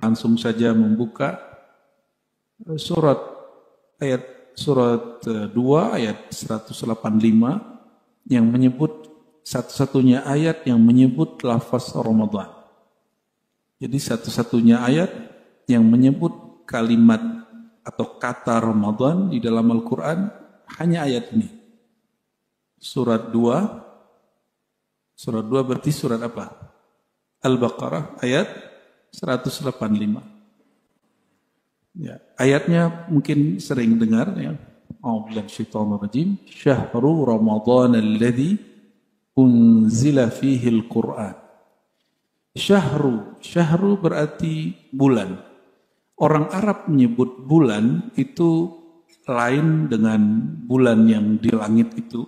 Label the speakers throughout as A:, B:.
A: langsung saja membuka surat 2 ayat 185 yang menyebut satu-satunya ayat yang menyebut lafaz Ramadan. Jadi satu-satunya ayat yang menyebut kalimat atau kata Ramadan di dalam Al-Quran hanya ayat ini. Surat 2 berarti surat apa? Al-Baqarah ayat 185. Ya, ayatnya mungkin sering dengar ya. A'udzubillahiminasyaitonirrajim. Syahrul Ramadan alladzi unzila fihi al-Qur'an. Syahru berarti bulan. Orang Arab menyebut bulan itu lain dengan bulan yang di langit itu.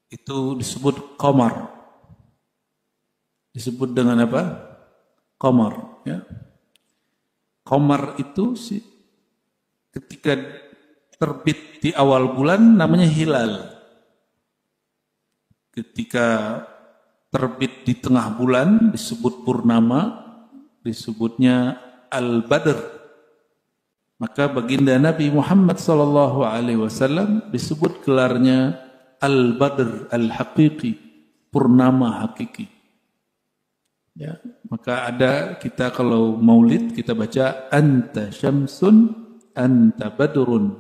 A: Itu disebut qamar. Disebut dengan apa? Qamar, ya. Qamar itu ketika terbit di awal bulan namanya hilal. Ketika terbit di tengah bulan disebut purnama, disebutnya al-badr. Maka baginda Nabi Muhammad SAW disebut gelarnya al-badr al-haqiqi, purnama hakiki. Ya, maka ada kita kalau maulid kita baca anta syamsun anta badrun.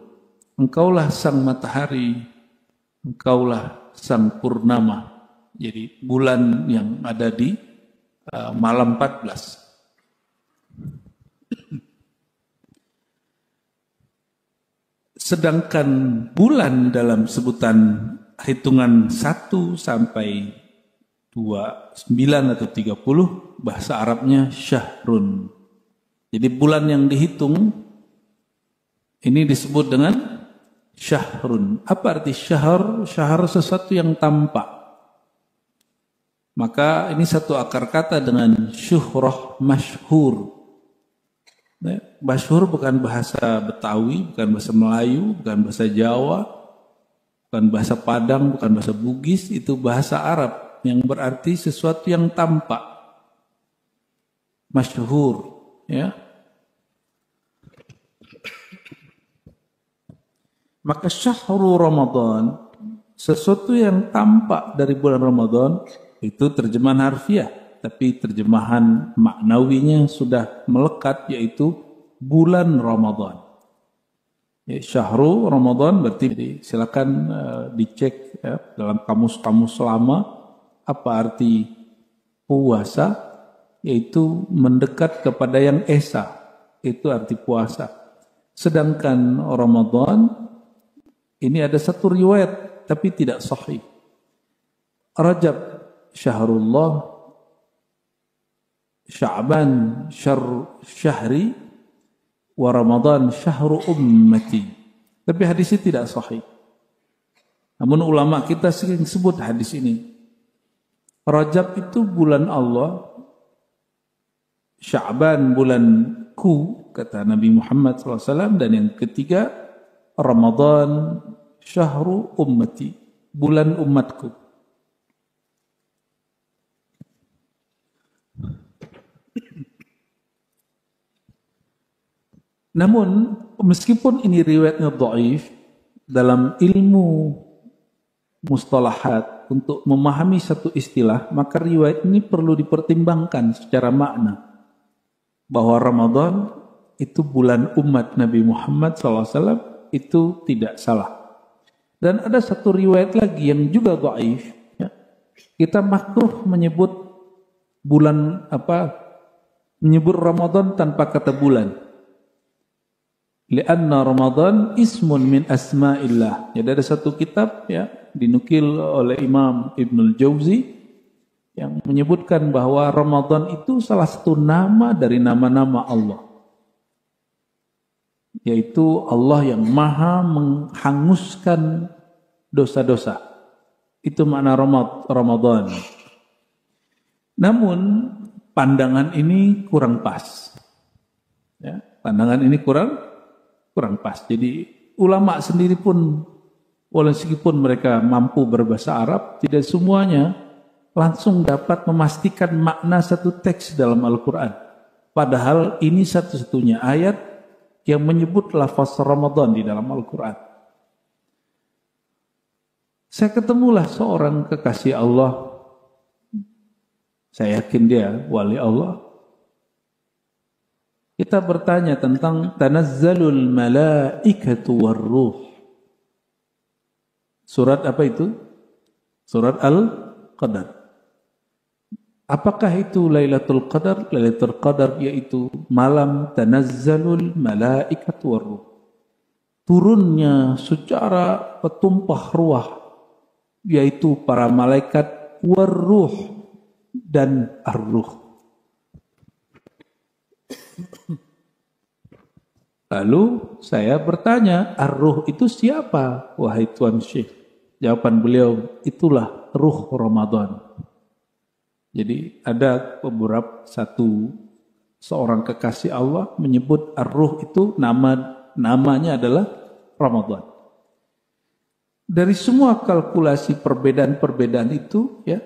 A: Engkaulah sang matahari, engkaulah sang purnama. Jadi bulan yang ada di malam 14. Sedangkan bulan dalam sebutan hitungan 1 sampai 29 atau 30 bahasa Arabnya syahrun. Jadi bulan yang dihitung ini disebut dengan syahrun. Apa arti syahr? Syahr sesuatu yang tampak. Maka ini satu akar kata dengan syuhrah masyhur. Masyhur bukan bahasa Betawi, bukan bahasa Melayu, bukan bahasa Jawa, bukan bahasa Padang, bukan bahasa Bugis, itu bahasa Arab yang berarti sesuatu yang tampak, masyhur, ya. Maka syahrul Ramadan, sesuatu yang tampak dari bulan Ramadan, itu terjemahan harfiah, tapi terjemahan maknawinya sudah melekat, yaitu bulan Ramadan. Ya, syahrul Ramadan berarti silakan dicek ya, dalam kamus-kamus lama. Apa arti puasa? Yaitu mendekat kepada yang esa. Itu arti puasa. Sedangkan Ramadan, ini ada satu riwayat, tapi tidak sahih. Rajab syahrullah, Sya'ban syahri, wa Ramadan syahru ummati. Tapi hadis ini tidak sahih. Namun ulama kita sering sebut hadis ini. Rajab itu bulan Allah, Sya'ban bulanku, kata Nabi Muhammad SAW, dan yang ketiga, Ramadan syahru ummati, bulan umatku. Namun, meskipun ini riwayatnya dhaif, dalam ilmu mustalahat, untuk memahami satu istilah, maka riwayat ini perlu dipertimbangkan secara makna. Bahwa Ramadan itu bulan umat Nabi Muhammad SAW, itu tidak salah. Dan ada satu riwayat lagi yang juga dhaif. Ya. Kita makruh menyebut bulan menyebut Ramadan tanpa kata bulan. Lianna Ramadan ismun min asma'illah. Jadi ada satu kitab ya dinukil oleh Imam Ibnul Jauzi yang menyebutkan bahwa Ramadan itu salah satu nama dari nama-nama Allah. Yaitu Allah yang maha menghanguskan dosa-dosa. Itu makna Ramadan. Namun pandangan ini kurang pas. Ya, pandangan ini kurang pas. Jadi ulama sendiri pun meskipun mereka mampu berbahasa Arab, tidak semuanya langsung dapat memastikan makna satu teks dalam Al-Quran. Padahal ini satu-satunya ayat yang menyebut lafaz Ramadan di dalam Al-Quran. Saya ketemulah seorang kekasih Allah. Saya yakin dia wali Allah. Kita bertanya tentang tanazzalul malaikatu warruh. Surat apa itu? Surat Al-Qadar. Apakah itu Lailatul Qadar? Lailatul Qadar yaitu malam tanazzalul malaikatu warruh. Turunnya secara petumpah ruah, yaitu para malaikat warruh dan ar-ruh. Lalu saya bertanya, ar-ruh itu siapa? Wahai Tuan Syekh. Jawaban beliau, itulah ruh Ramadan. Jadi ada beberapa seorang kekasih Allah menyebut ar-ruh itu namanya adalah Ramadan. Dari semua kalkulasi perbedaan-perbedaan itu ya,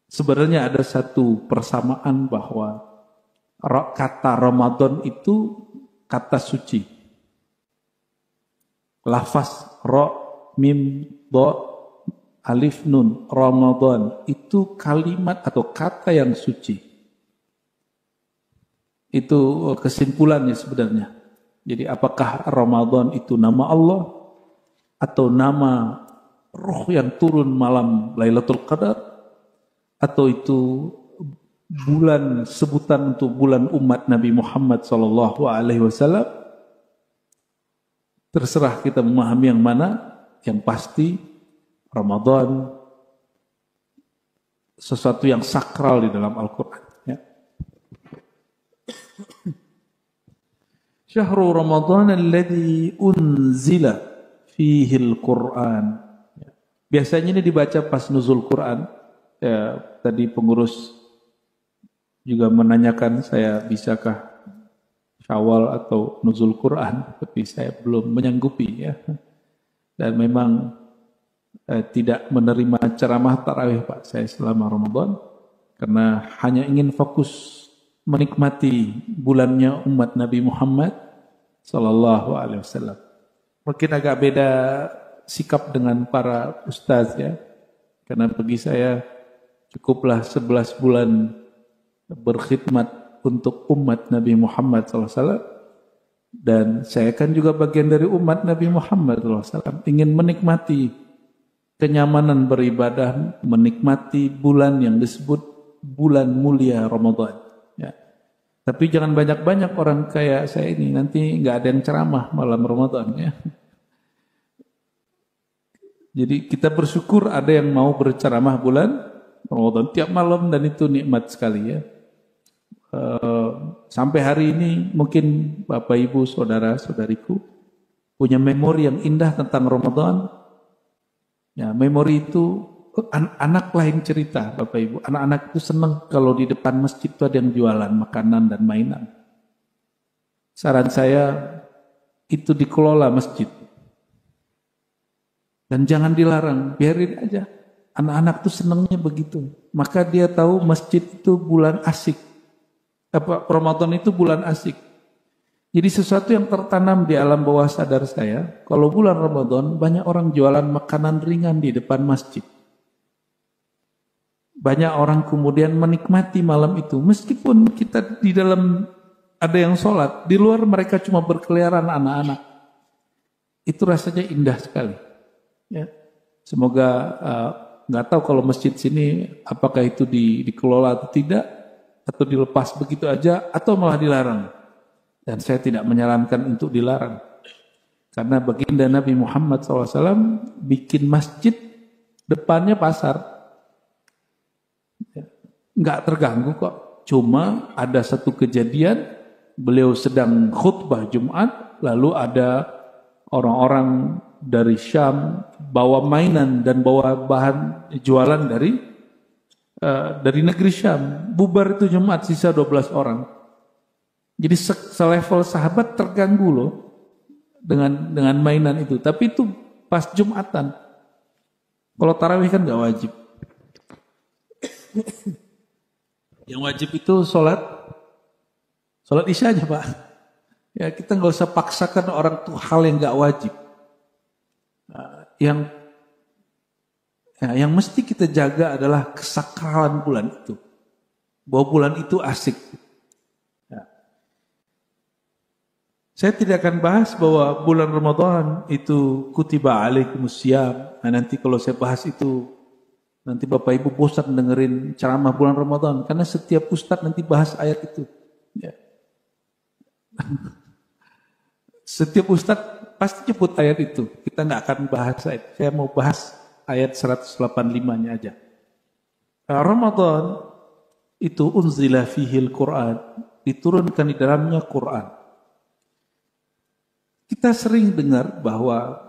A: sebenarnya ada satu persamaan bahwa kata Ramadan itu kata suci. Lafaz ra mim dha alif nun Ramadan itu kalimat atau kata yang suci. Itu kesimpulannya sebenarnya. Jadi apakah Ramadan itu nama Allah atau nama roh yang turun malam Lailatul Qadar, atau itu bulan sebutan untuk bulan umat Nabi Muhammad SAW? Terserah kita memahami yang mana. Yang pasti Ramadan sesuatu yang sakral di dalam Al-Quran. Ya. Syahrul Ramadan alladhi unzila fihi al-Quran. Biasanya ini dibaca pas nuzul Quran. Ya, tadi pengurus juga menanyakan saya bisakah Syawal atau nuzul Quran, tapi saya belum menyanggupi ya. Dan memang tidak menerima ceramah tarawih Pak saya selama Ramadan, karena hanya ingin fokus menikmati bulannya umat Nabi Muhammad sallallahu alaihi wasallam. Mungkin agak beda sikap dengan para ustaz ya, karena bagi saya cukuplah 11 bulan berkhidmat untuk umat Nabi Muhammad SAW, dan saya kan juga bagian dari umat Nabi Muhammad SAW, ingin menikmati kenyamanan beribadah, menikmati bulan yang disebut bulan mulia Ramadan. Ya. Tapi jangan banyak-banyak orang kayak saya ini, nanti nggak ada yang ceramah malam Ramadan ya. Jadi kita bersyukur ada yang mau berceramah bulan Ramadan tiap malam, dan itu nikmat sekali ya. Sampai hari ini mungkin Bapak Ibu saudara-saudariku punya memori yang indah tentang Ramadan. Ya, memori itu anak lain cerita Bapak Ibu. Anak-anak itu senang kalau di depan masjid itu ada yang jualan makanan dan mainan. Saran saya itu dikelola masjid. Dan jangan dilarang, biarin aja. Anak-anak itu senangnya begitu. Maka dia tahu masjid itu bulan asik. Ramadan itu bulan asik. Jadi sesuatu yang tertanam di alam bawah sadar saya, kalau bulan Ramadan banyak orang jualan makanan ringan di depan masjid. Banyak orang kemudian menikmati malam itu, meskipun kita di dalam ada yang sholat, di luar mereka cuma berkeliaran anak-anak. Itu rasanya indah sekali. Ya. Semoga nggak tahu kalau masjid sini apakah itu dikelola atau tidak, atau dilepas begitu aja, atau malah dilarang. Dan saya tidak menyarankan untuk dilarang. Karena baginda Nabi Muhammad SAW bikin masjid depannya pasar. Nggak terganggu kok. Cuma ada satu kejadian, beliau sedang khutbah Jumat, lalu ada orang-orang dari Syam bawa mainan dan bawa bahan jualan dari negeri Syam. Bubar itu Jumat, sisa 12 orang. Jadi selevel sahabat terganggu loh dengan mainan itu. Tapi itu pas Jumatan. Kalau tarawih kan nggak wajib. Yang wajib itu sholat Sholat isya aja Pak. Ya kita nggak usah paksakan orang tuh hal yang nggak wajib. Yang mesti kita jaga adalah kesakralan bulan itu. Bahwa bulan itu asik. Ya. Saya tidak akan bahas bahwa bulan Ramadan itu kutiba alaikumusiyam. Nah, nanti kalau saya bahas itu, nanti Bapak Ibu bosan dengerin ceramah bulan Ramadan. Karena setiap ustadz nanti bahas ayat itu. Ya. Setiap ustadz pasti nyebut ayat itu. Kita nggak akan bahas ayat. Saya mau bahas ayat 185-nya aja. Ramadan itu unzila fihil Quran. Diturunkan di dalamnya Quran. Kita sering dengar bahwa,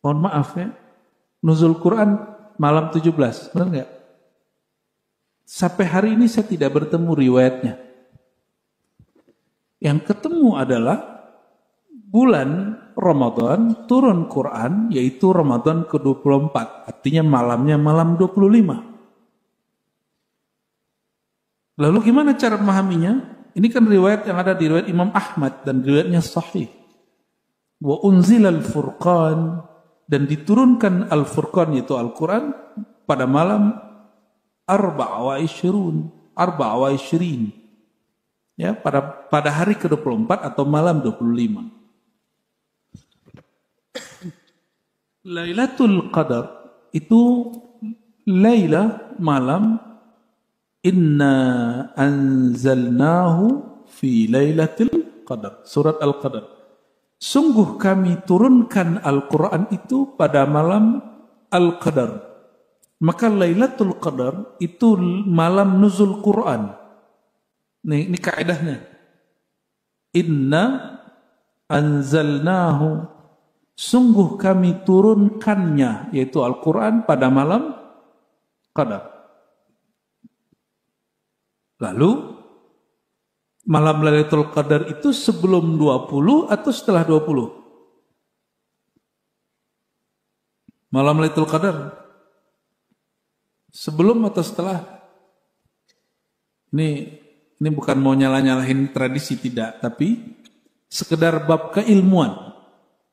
A: mohon maaf ya, nuzul Quran malam 17, benar nggak? Sampai hari ini saya tidak bertemu riwayatnya. Yang ketemu adalah bulan Ramadan turun Quran, yaitu Ramadan ke-24, artinya malamnya malam 25. Lalu gimana cara memahaminya? Ini kan riwayat yang ada di riwayat Imam Ahmad dan riwayatnya sahih. Wa unzilal furqan, dan diturunkan al-furqan yaitu Al-Quran pada malam 24, ya, pada hari ke-24 atau malam 25. Lailatul Qadar itu Laila malam, inna anzalnahu fi Lailatul Qadar, surat Al-Qadar. Sungguh kami turunkan Al-Quran itu pada malam Al-Qadar. Maka Lailatul Qadar itu malam nuzul Quran. Ini kaidahnya. Inna anzalnahu, sungguh kami turunkannya, yaitu Al-Quran pada malam Qadar. Lalu malam Lailatul Qadar itu sebelum 20 atau setelah 20? Malam Lailatul Qadar sebelum atau setelah? Ini bukan mau nyalah-nyalahin tradisi, tidak, tapi sekedar bab keilmuan.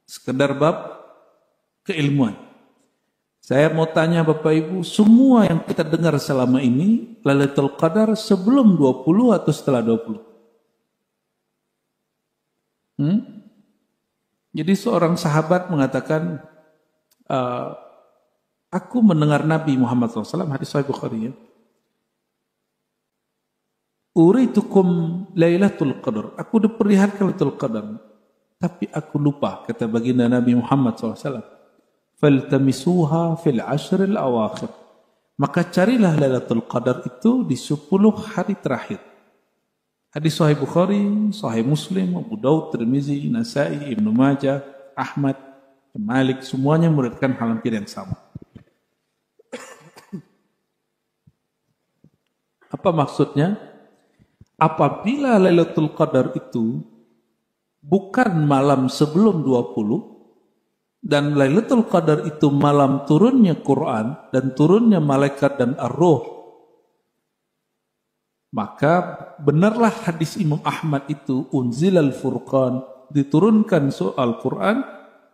A: Sekedar bab keilmuan. Saya mau tanya Bapak Ibu, semua yang kita dengar selama ini Lailatul Qadar sebelum 20 atau setelah 20? Jadi seorang sahabat mengatakan, aku mendengar Nabi Muhammad SAW, hadis Sahih Bukhari, ya, uritukum Lailatul Qadar, aku diperlihatkan Lailatul Qadar, tapi aku lupa, kata baginda Nabi Muhammad SAW, faltamisuha fil ashril awakhir, maka carilah Lailatul Qadar itu di 10 hari terakhir. Hadis Sahih Bukhari, Sahih Muslim, Abu Daud, Tirmizi, Nasai, Ibnu Majah, Ahmad, Malik, semuanya meriwayatkan hal yang sama. Apa maksudnya? Apabila Lailatul Qadar itu bukan malam sebelum 20 dan Lailatul Qadar itu malam turunnya Quran dan turunnya malaikat dan ar-ruh, maka benarlah hadis Imam Ahmad itu unzilal furqan, diturunkan soal Quran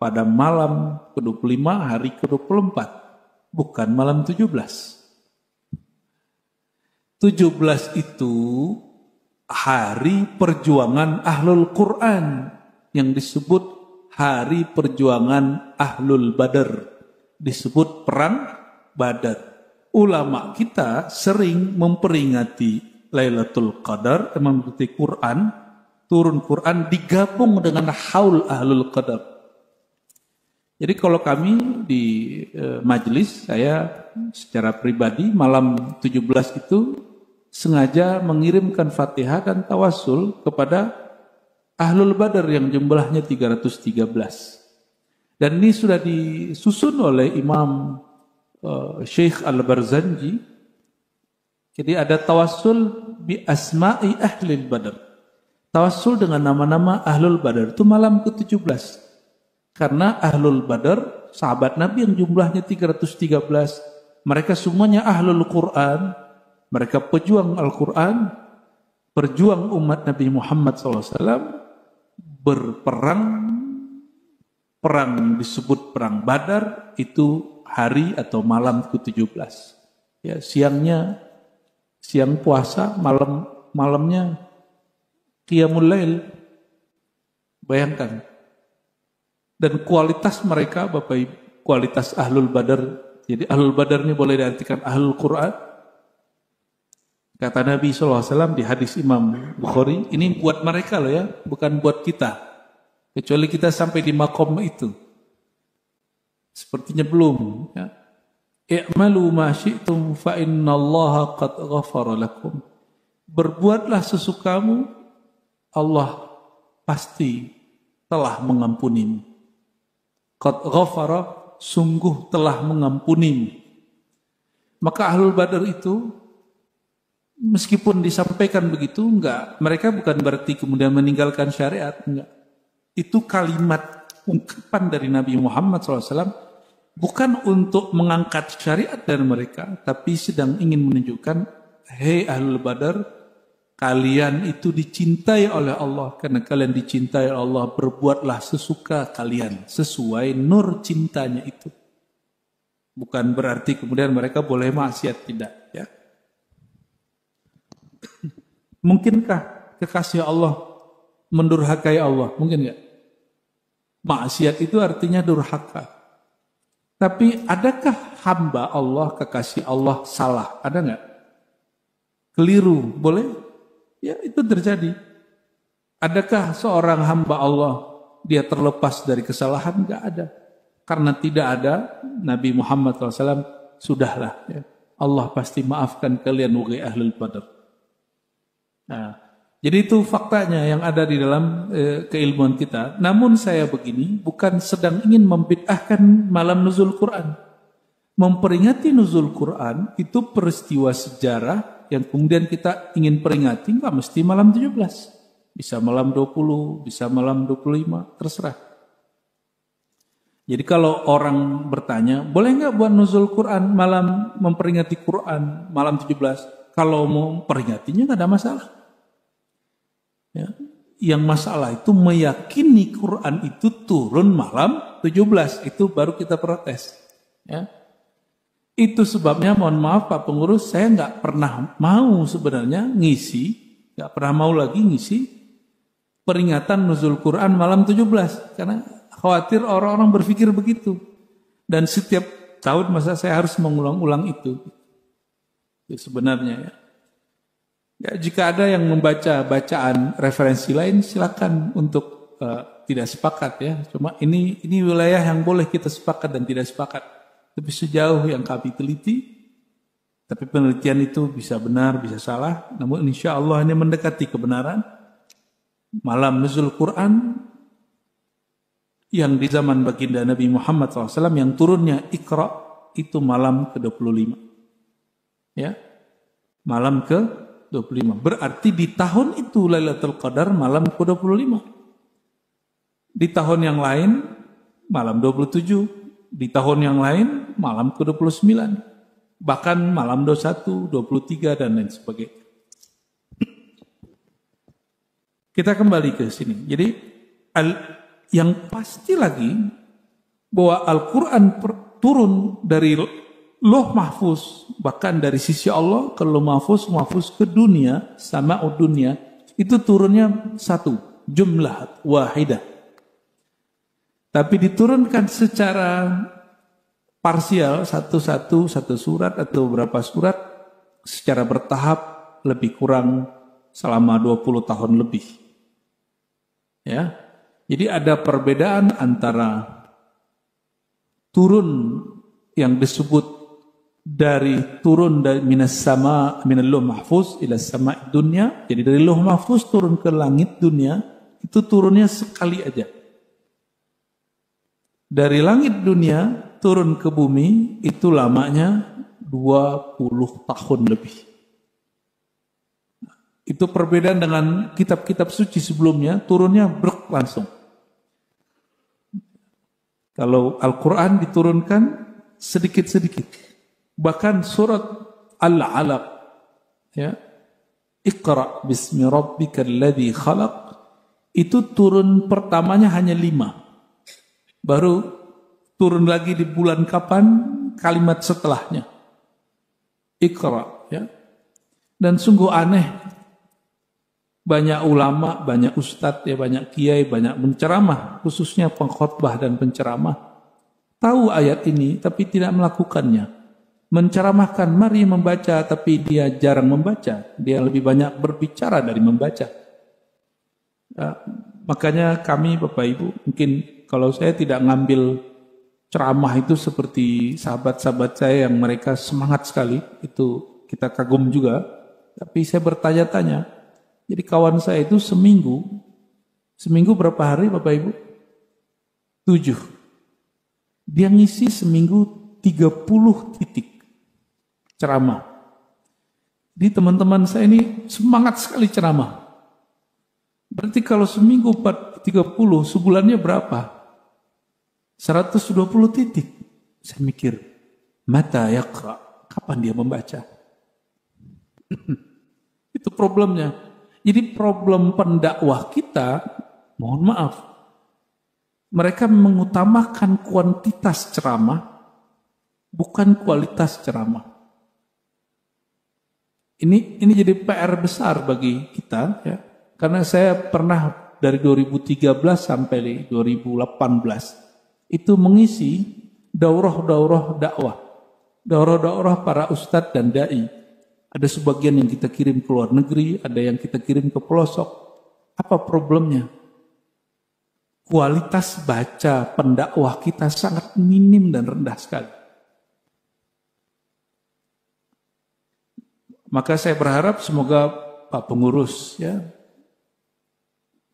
A: pada malam ke-25 hari ke-24, bukan malam 17. 17 itu hari perjuangan Ahlul Quran yang disebut hari perjuangan Ahlul Badar, disebut perang Badar. Ulama kita sering memperingati Lailatul Qadar, mengikuti Quran, turun Quran digabung dengan haul Ahlul Qadar. Jadi kalau kami di majelis, saya secara pribadi malam 17 itu sengaja mengirimkan Fatihah dan tawassul kepada Ahlul Badar yang jumlahnya 313. Dan ini sudah disusun oleh Imam Syekh Al-Barzanji. Jadi ada tawassul bi asma'i ahlil badar. Tawassul dengan nama-nama Ahlul Badar itu malam ke-17. Karena Ahlul Badar, sahabat Nabi yang jumlahnya 313, mereka semuanya Ahlul Quran, mereka pejuang Al-Quran, Berjuang umat Nabi Muhammad SAW berperang, perang disebut perang Badar, itu hari atau malam ke-17. Ya, siangnya siang puasa, malamnya qiyamul lail. Bayangkan. Dan kualitas mereka, Bapak Ibu, kualitas Ahlul Badar. Jadi Ahlul Badar ini boleh diartikan Ahlul Quran. Kata Nabi SAW di hadis Imam Bukhari, ini buat mereka loh ya, bukan buat kita. Kecuali kita sampai di makom itu. Sepertinya belum. Ya. I'malu ma syi'tum fa innallaha qad ghafara lakum. Berbuatlah sesukamu, Allah pasti telah mengampunimu. Qad ghafara, sungguh telah mengampunimu. Maka Ahlul Badar itu meskipun disampaikan begitu, mereka bukan berarti kemudian meninggalkan syariat, enggak. Itu kalimat ungkapan dari Nabi Muhammad SAW bukan untuk mengangkat syariat dari mereka, tapi sedang ingin menunjukkan, hei Ahlul Badar, kalian itu dicintai oleh Allah. Karena kalian dicintai oleh Allah, berbuatlah sesuka kalian sesuai nur cintanya itu. Bukan berarti kemudian mereka boleh maksiat, tidak ya. Mungkinkah kekasih Allah mendurhakai Allah? Mungkin enggak? Maksiat itu artinya durhaka. Tapi adakah hamba Allah, kekasih Allah salah? Ada enggak? Keliru, boleh? Ya, itu terjadi. Adakah seorang hamba Allah dia terlepas dari kesalahan? Enggak ada. Karena tidak ada, Nabi Muhammad SAW sudahlah ya. Allah pasti maafkan kalian wahai Ahlul Badar. Nah, jadi itu faktanya yang ada di dalam keilmuan kita. Namun saya begini, bukan sedang ingin membid'ahkan malam nuzul Quran. Memperingati nuzul Quran itu peristiwa sejarah yang kemudian kita ingin peringati, enggak mesti malam 17. Bisa malam 20, bisa malam 25, terserah. Jadi kalau orang bertanya, boleh enggak buat nuzul Quran malam memperingati Quran malam 17? Kalau mau peringatinya enggak ada masalah. Ya. Yang masalah itu meyakini Quran itu turun malam 17, itu baru kita protes. Ya. Itu sebabnya mohon maaf Pak Pengurus, saya nggak pernah mau sebenarnya nggak pernah mau lagi ngisi peringatan nuzul Quran malam 17, karena khawatir orang-orang berpikir begitu. Dan setiap tahun masa saya harus mengulang-ulang itu sebenarnya ya. Ya, jika ada yang membaca bacaan referensi lain, silakan untuk tidak sepakat ya. Cuma ini wilayah yang boleh kita sepakat dan tidak sepakat. Tapi sejauh yang kami teliti, tapi penelitian itu bisa benar, bisa salah. Namun insya Allah ini mendekati kebenaran. Malam nuzul Quran yang di zaman baginda Nabi Muhammad SAW yang turunnya Iqra itu malam ke-25. Ya, malam ke-25. Berarti di tahun itu Lailatul Qadar malam ke-25. Di tahun yang lain malam 27. Di tahun yang lain malam ke-29. Bahkan malam 21, 23 dan lain sebagainya. Kita kembali ke sini. Jadi yang pasti lagi bahwa Al-Quran turun dari Loh Mahfuz, bahkan dari sisi Allah ke Loh Mahfuz, Mahfuz ke dunia, sama'ud dunia, itu turunnya satu, jumlah wahidah. Tapi diturunkan secara parsial, satu surat atau beberapa surat, secara bertahap lebih kurang selama 20 tahun lebih. Ya, jadi ada perbedaan antara turun yang disebut turun dari minas sama minal Lauh Mahfuz ila sama dunia. Jadi dari Lauh Mahfuz turun ke langit dunia itu turunnya sekali aja. Dari langit dunia turun ke bumi itu lamanya 20 tahun lebih. Itu perbedaan dengan kitab-kitab suci sebelumnya, turunnya langsung. Kalau Al-Quran diturunkan sedikit-sedikit. Bahkan surat Al-Alaq ya, Iqra bismi rabbikal ladzi khalaq, itu turun pertamanya hanya 5. Baru turun lagi di bulan kapan? Kalimat setelahnya. Iqra, ya. Dan sungguh aneh, banyak ulama, banyak ustadz, ya, banyak kiai, banyak penceramah, khususnya pengkhotbah dan penceramah, tahu ayat ini tapi tidak melakukannya. Menceramahkan mari membaca, tapi dia jarang membaca. Dia lebih banyak berbicara dari membaca. Makanya kami Bapak Ibu, mungkin kalau saya tidak ngambil ceramah itu seperti sahabat-sahabat saya yang mereka semangat sekali, itu kita kagum juga. Tapi saya bertanya-tanya, jadi kawan saya itu seminggu berapa hari Bapak Ibu? 7. Dia ngisi seminggu 30 titik ceramah. Di teman-teman saya ini semangat sekali ceramah. Berarti kalau seminggu 30, sebulannya berapa? 120 titik. Saya mikir, mata yaqra, kapan dia membaca? Itu problemnya. Jadi problem pendakwah kita, mohon maaf, mereka mengutamakan kuantitas ceramah, bukan kualitas ceramah. Ini jadi PR besar bagi kita, ya. Karena saya pernah dari 2013 sampai 2018 itu mengisi daurah-daurah dakwah, daurah-daurah para ustadz dan dai. Ada sebagian yang kita kirim ke luar negeri, ada yang kita kirim ke pelosok. Apa problemnya? Kualitas baca pendakwah kita sangat minim dan rendah sekali. Maka saya berharap semoga Pak Pengurus, ya,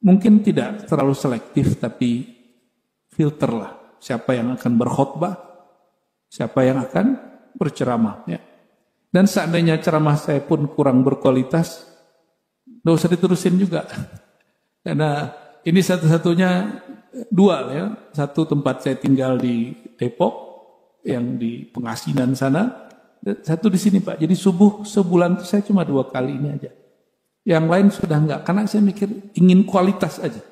A: mungkin tidak terlalu selektif, tapi filterlah siapa yang akan berkhutbah, siapa yang akan berceramah, ya. Dan seandainya ceramah saya pun kurang berkualitas, nggak usah diterusin juga. Karena ini satu-satunya dual, ya. Satu tempat saya tinggal di Depok, yang di Pengasinan sana, satu di sini Pak. Jadi subuh sebulan itu saya cuma 2 kali ini aja. Yang lain sudah enggak, karena saya mikir ingin kualitas aja.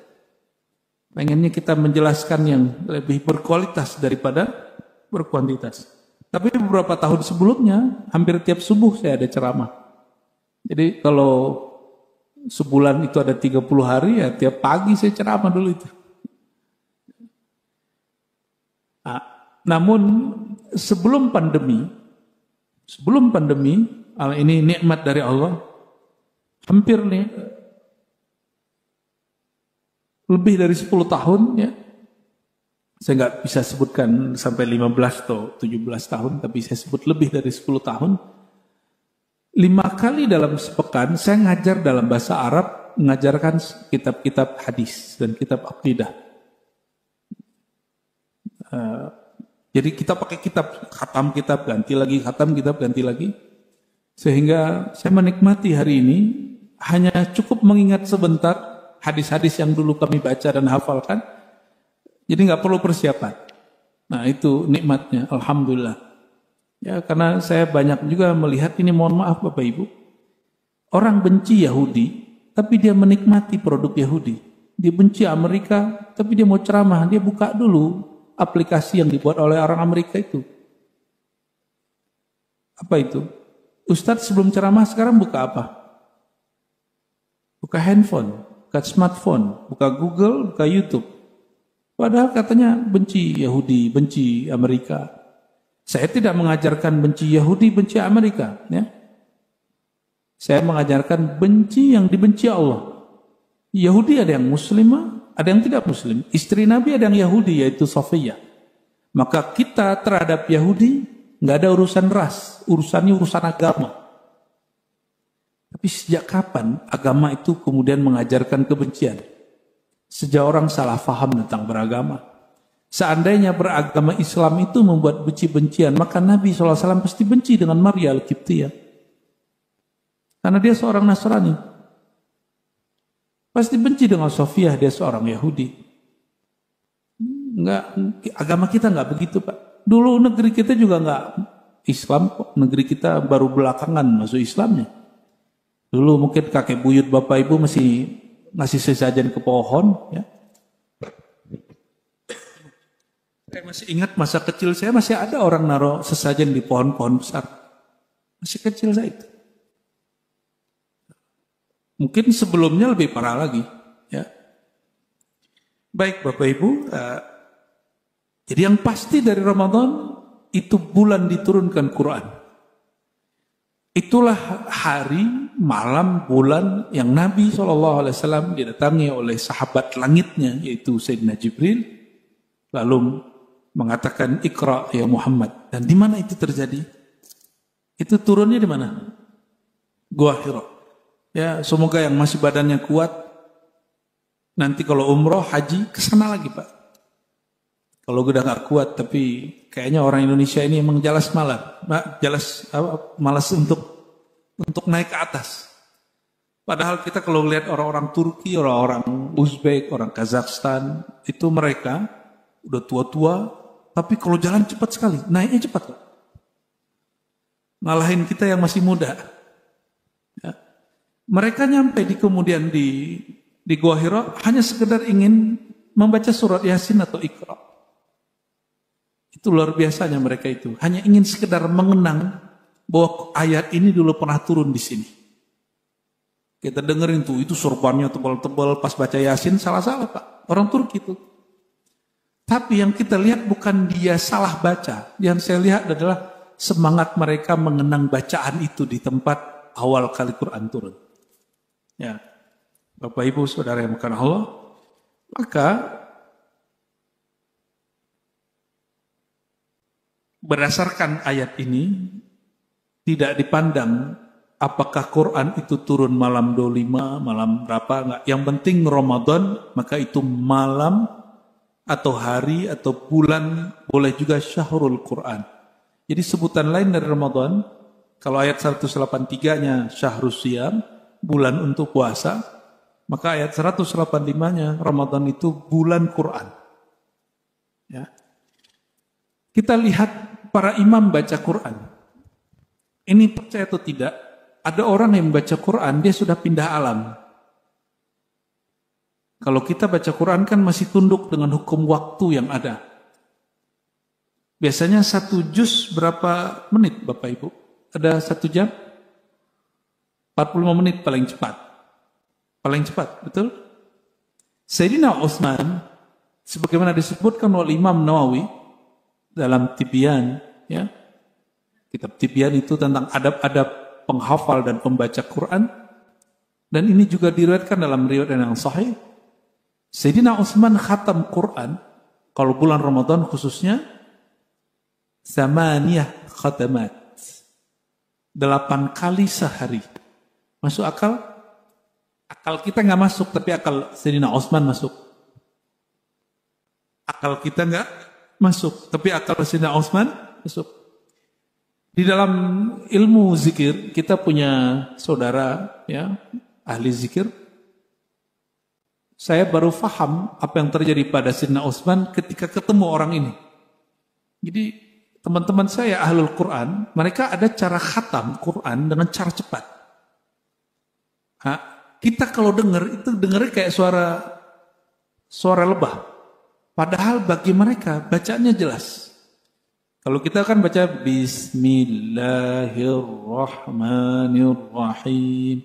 A: Pengennya kita menjelaskan yang lebih berkualitas daripada berkuantitas. Tapi beberapa tahun sebelumnya, hampir tiap subuh saya ada ceramah. Jadi kalau sebulan itu ada 30 hari, ya tiap pagi saya ceramah dulu itu. Nah, namun sebelum pandemi, ini nikmat dari Allah, hampir nih lebih dari 10 tahun, ya. Saya nggak bisa sebutkan sampai 15 atau 17 tahun, tapi saya sebut lebih dari 10 tahun. 5 kali dalam sepekan saya ngajar dalam bahasa Arab, mengajarkan kitab-kitab hadis dan kitab akidah. Jadi kita pakai khatam kitab, ganti lagi, khatam kitab, ganti lagi. Sehingga saya menikmati hari ini, hanya cukup mengingat sebentar hadis-hadis yang dulu kami baca dan hafalkan. Jadi nggak perlu persiapan. Nah itu nikmatnya, alhamdulillah. Ya, karena saya banyak juga melihat ini, mohon maaf Bapak Ibu, orang benci Yahudi, tapi dia menikmati produk Yahudi. Dia benci Amerika, tapi dia mau ceramah, dia buka dulu aplikasi yang dibuat oleh orang Amerika itu. Apa itu? Ustadz sebelum ceramah sekarang buka apa? Buka handphone, buka smartphone, buka Google, buka YouTube. Padahal katanya benci Yahudi, benci Amerika. Saya tidak mengajarkan benci Yahudi, benci Amerika, ya. Saya mengajarkan benci yang dibenci Allah. Yahudi ada yang muslimah, ada yang tidak muslim. Istri Nabi ada yang Yahudi, yaitu Sofiyah. Maka kita terhadap Yahudi nggak ada urusan ras, urusannya urusan agama. Tapi sejak kapan agama itu kemudian mengajarkan kebencian? Sejak orang salah faham tentang beragama. Seandainya beragama Islam itu membuat benci-bencian, maka Nabi SAW pasti benci dengan Maria Al-Qibtiyah. Karena dia seorang Nasrani. Pasti benci dengan Sofiyah, dia seorang Yahudi. Enggak, agama kita enggak begitu Pak. Dulu negeri kita juga enggak Islam kok. Negeri kita baru belakangan masuk Islamnya. Dulu mungkin kakek buyut bapak ibu masih ngasih sesajen ke pohon, ya. Saya masih ingat masa kecil saya masih ada orang naruh sesajen di pohon-pohon besar. Masih kecil saya itu. Mungkin sebelumnya lebih parah lagi, ya. Baik Bapak Ibu, jadi yang pasti dari Ramadan itu bulan diturunkan Quran. Itulah hari, malam, bulan yang Nabi SAW didatangi oleh sahabat langitnya, yaitu Sayyidina Jibril, lalu mengatakan Iqra ya Muhammad. Dan di mana itu terjadi? Itu turunnya di mana? Gua Hira. Ya, semoga yang masih badannya kuat nanti kalau umroh, haji kesana lagi Pak. Kalau udah nggak kuat, tapi kayaknya orang Indonesia ini emang malas untuk naik ke atas. Padahal kita kalau lihat orang-orang Turki, orang-orang Uzbek, orang Kazakhstan, itu mereka udah tua-tua, tapi kalau jalan cepat sekali, naiknya cepat kok. Ngalahin kita yang masih muda. Ya. Mereka nyampe kemudian di Gua Hira hanya sekedar ingin membaca surat Yasin atau Iqra. Itu luar biasanya mereka itu. Hanya ingin sekedar mengenang bahwa ayat ini dulu pernah turun di sini. Kita dengerin tuh, itu sorbannya tebal-tebal pas baca Yasin, salah-salah Pak. Orang Turki itu. Tapi yang kita lihat bukan dia salah baca. Yang saya lihat adalah semangat mereka mengenang bacaan itu di tempat awal kali Quran turun. Ya, Bapak Ibu Saudara yang bukan Allah, maka berdasarkan ayat ini tidak dipandang apakah Quran itu turun malam 25, malam berapa, enggak. Yang penting Ramadan, maka itu malam atau hari atau bulan, boleh juga syahrul Quran. Jadi sebutan lain dari Ramadan, kalau ayat 183-nya syahrus siyam, bulan untuk puasa, maka ayat 185-nya Ramadan itu bulan Quran. Ya. Kita lihat para imam baca Quran. Ini percaya atau tidak, ada orang yang baca Quran, dia sudah pindah alam. Kalau kita baca Quran kan masih tunduk dengan hukum waktu yang ada. Biasanya 1 juz berapa menit Bapak Ibu? Ada 1 jam? 45 menit paling cepat. Paling cepat, betul? Sayyidina Utsman, sebagaimana disebutkan oleh Imam Nawawi dalam Tibyan, ya. Kitab Tibyan itu tentang adab-adab penghafal dan pembaca Quran. Dan ini juga diriwayatkan dalam riwayat yang sahih. Sayyidina Utsman khatam Quran, kalau bulan Ramadan khususnya, 8 khatamat. 8 kali sehari. Masuk akal? Akal kita nggak masuk, tapi akal Sayyidina Utsman masuk. Akal kita nggak masuk, tapi akal Sayyidina Utsman masuk. Di dalam ilmu zikir, kita punya saudara, ya, ahli zikir. Saya baru paham apa yang terjadi pada Sayyidina Utsman ketika ketemu orang ini. Jadi teman-teman saya ahlul Quran, mereka ada cara khatam Quran dengan cara cepat. Nah, kita kalau dengar itu dengarnya kayak suara lebah. Padahal bagi mereka bacaannya jelas. Kalau kita kan baca Bismillahirrahmanirrahim.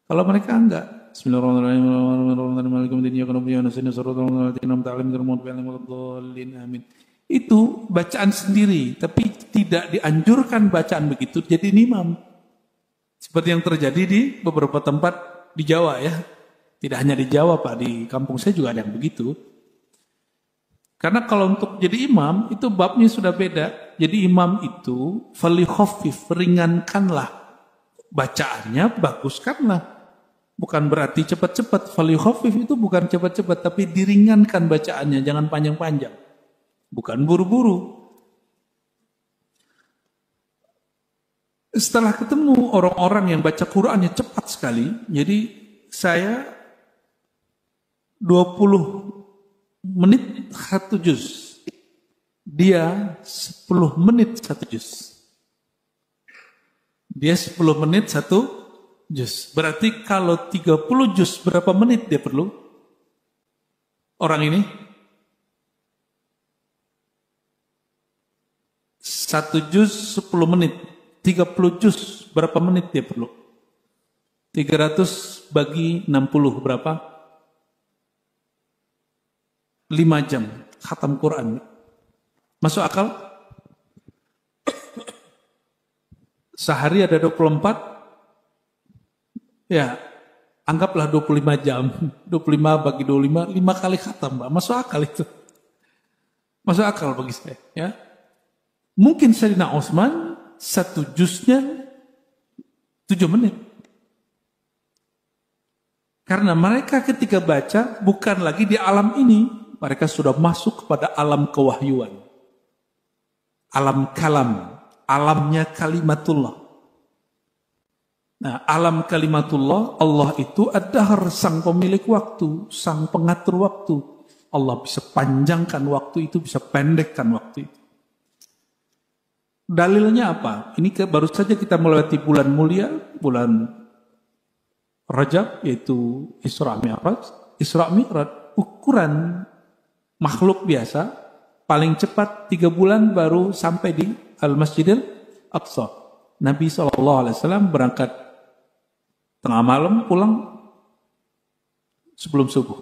A: Kalau mereka enggak. Bismillahirrahmanirrahim. Itu bacaan sendiri, tapi tidak dianjurkan bacaan begitu jadi imam. Seperti yang terjadi di beberapa tempat di Jawa, ya. Tidak hanya di Jawa Pak, di kampung saya juga ada yang begitu. Karena kalau untuk jadi imam itu babnya sudah beda. Jadi imam itu falikhaffif, ringankanlah bacaannya, baguskanlah. Bukan berarti cepat-cepat. Falikhaffif itu bukan cepat-cepat, tapi diringankan bacaannya, jangan panjang-panjang. Bukan buru-buru. Setelah ketemu orang-orang yang baca Qur'annya cepat sekali, jadi saya 20 menit 1 juz. Dia 10 menit 1 juz. Dia 10 menit 1 juz. Berarti kalau 30 juz berapa menit dia perlu? Orang ini? 1 juz 10 menit. 30 juz berapa menit dia perlu? 300 bagi 60 berapa? 5 jam khatam Quran. Masuk akal? Sehari ada 24, ya anggaplah 25 jam. 25 bagi 25, 5 kali khatam, Mbak. Masuk akal itu. Masuk akal bagi saya. Ya. Mungkin Sayyidina Utsman 1 juznya 7 menit. Karena mereka ketika baca bukan lagi di alam ini. Mereka sudah masuk kepada alam kewahyuan. Alam kalam. Alamnya kalimatullah. Nah, alam kalimatullah, Allah itu ad-dahr, sang pemilik waktu, sang pengatur waktu. Allah bisa panjangkan waktu itu, bisa pendekkan waktu itu. Dalilnya apa? Ini baru saja kita melewati bulan mulia, bulan Rajab, yaitu Isra Mi'raj. Isra Mi'raj, ukuran makhluk biasa, paling cepat 3 bulan baru sampai di Al-Masjidil Aqsa. Nabi SAW berangkat tengah malam, pulang sebelum subuh.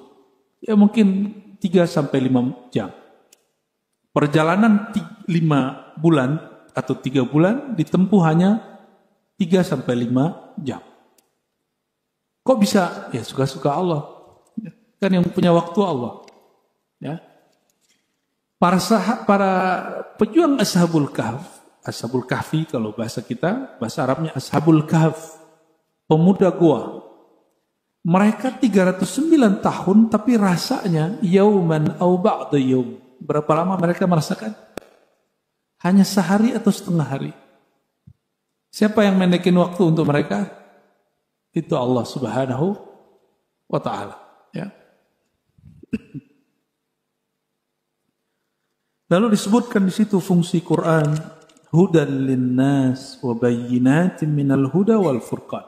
A: Ya mungkin 3-5 jam. Perjalanan 5 bulan atau 3 bulan ditempuh hanya 3-5 jam. Kok bisa? Ya suka-suka Allah. Kan yang punya waktu Allah. Ya. Para pejuang Ashabul Kahfi kalau bahasa kita, bahasa Arabnya Ashabul Kahf, pemuda gua. Mereka 309 tahun tapi rasanya yauman au ba'da yaum. Berapa lama mereka merasakan? Hanya sehari atau setengah hari. Siapa yang mendekin waktu untuk mereka? Itu Allah Subhanahu wa taala, ya. Lalu disebutkan di situ fungsi Quran, hudan linnas wa bayyinatin minal huda wal furqan.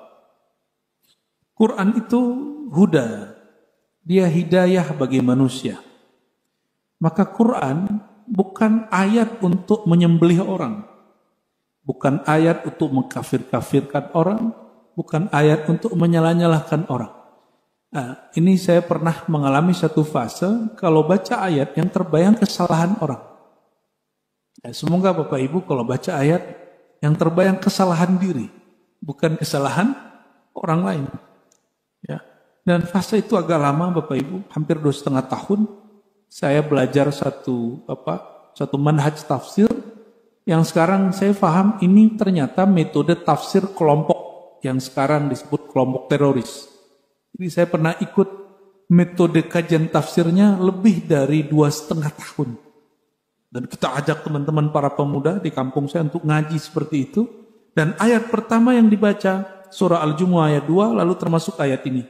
A: Quran itu huda, dia hidayah bagi manusia. Maka Quran bukan ayat untuk menyembelih orang, bukan ayat untuk mengkafir-kafirkan orang, bukan ayat untuk menyalah-nyalahkan orang. Nah, ini saya pernah mengalami satu fase kalau baca ayat yang terbayang kesalahan orang. Ya, semoga Bapak Ibu kalau baca ayat yang terbayang kesalahan diri, bukan kesalahan orang lain. Ya. Dan fase itu agak lama Bapak Ibu, hampir 2,5 tahun. Saya belajar satu manhaj tafsir yang sekarang saya paham ini ternyata metode tafsir kelompok yang sekarang disebut kelompok teroris. Jadi saya pernah ikut metode kajian tafsirnya lebih dari 2,5 tahun. Dan kita ajak teman-teman para pemuda di kampung saya untuk ngaji seperti itu. Dan ayat pertama yang dibaca surah Al-Jumu'ah ayat 2 lalu termasuk ayat ini.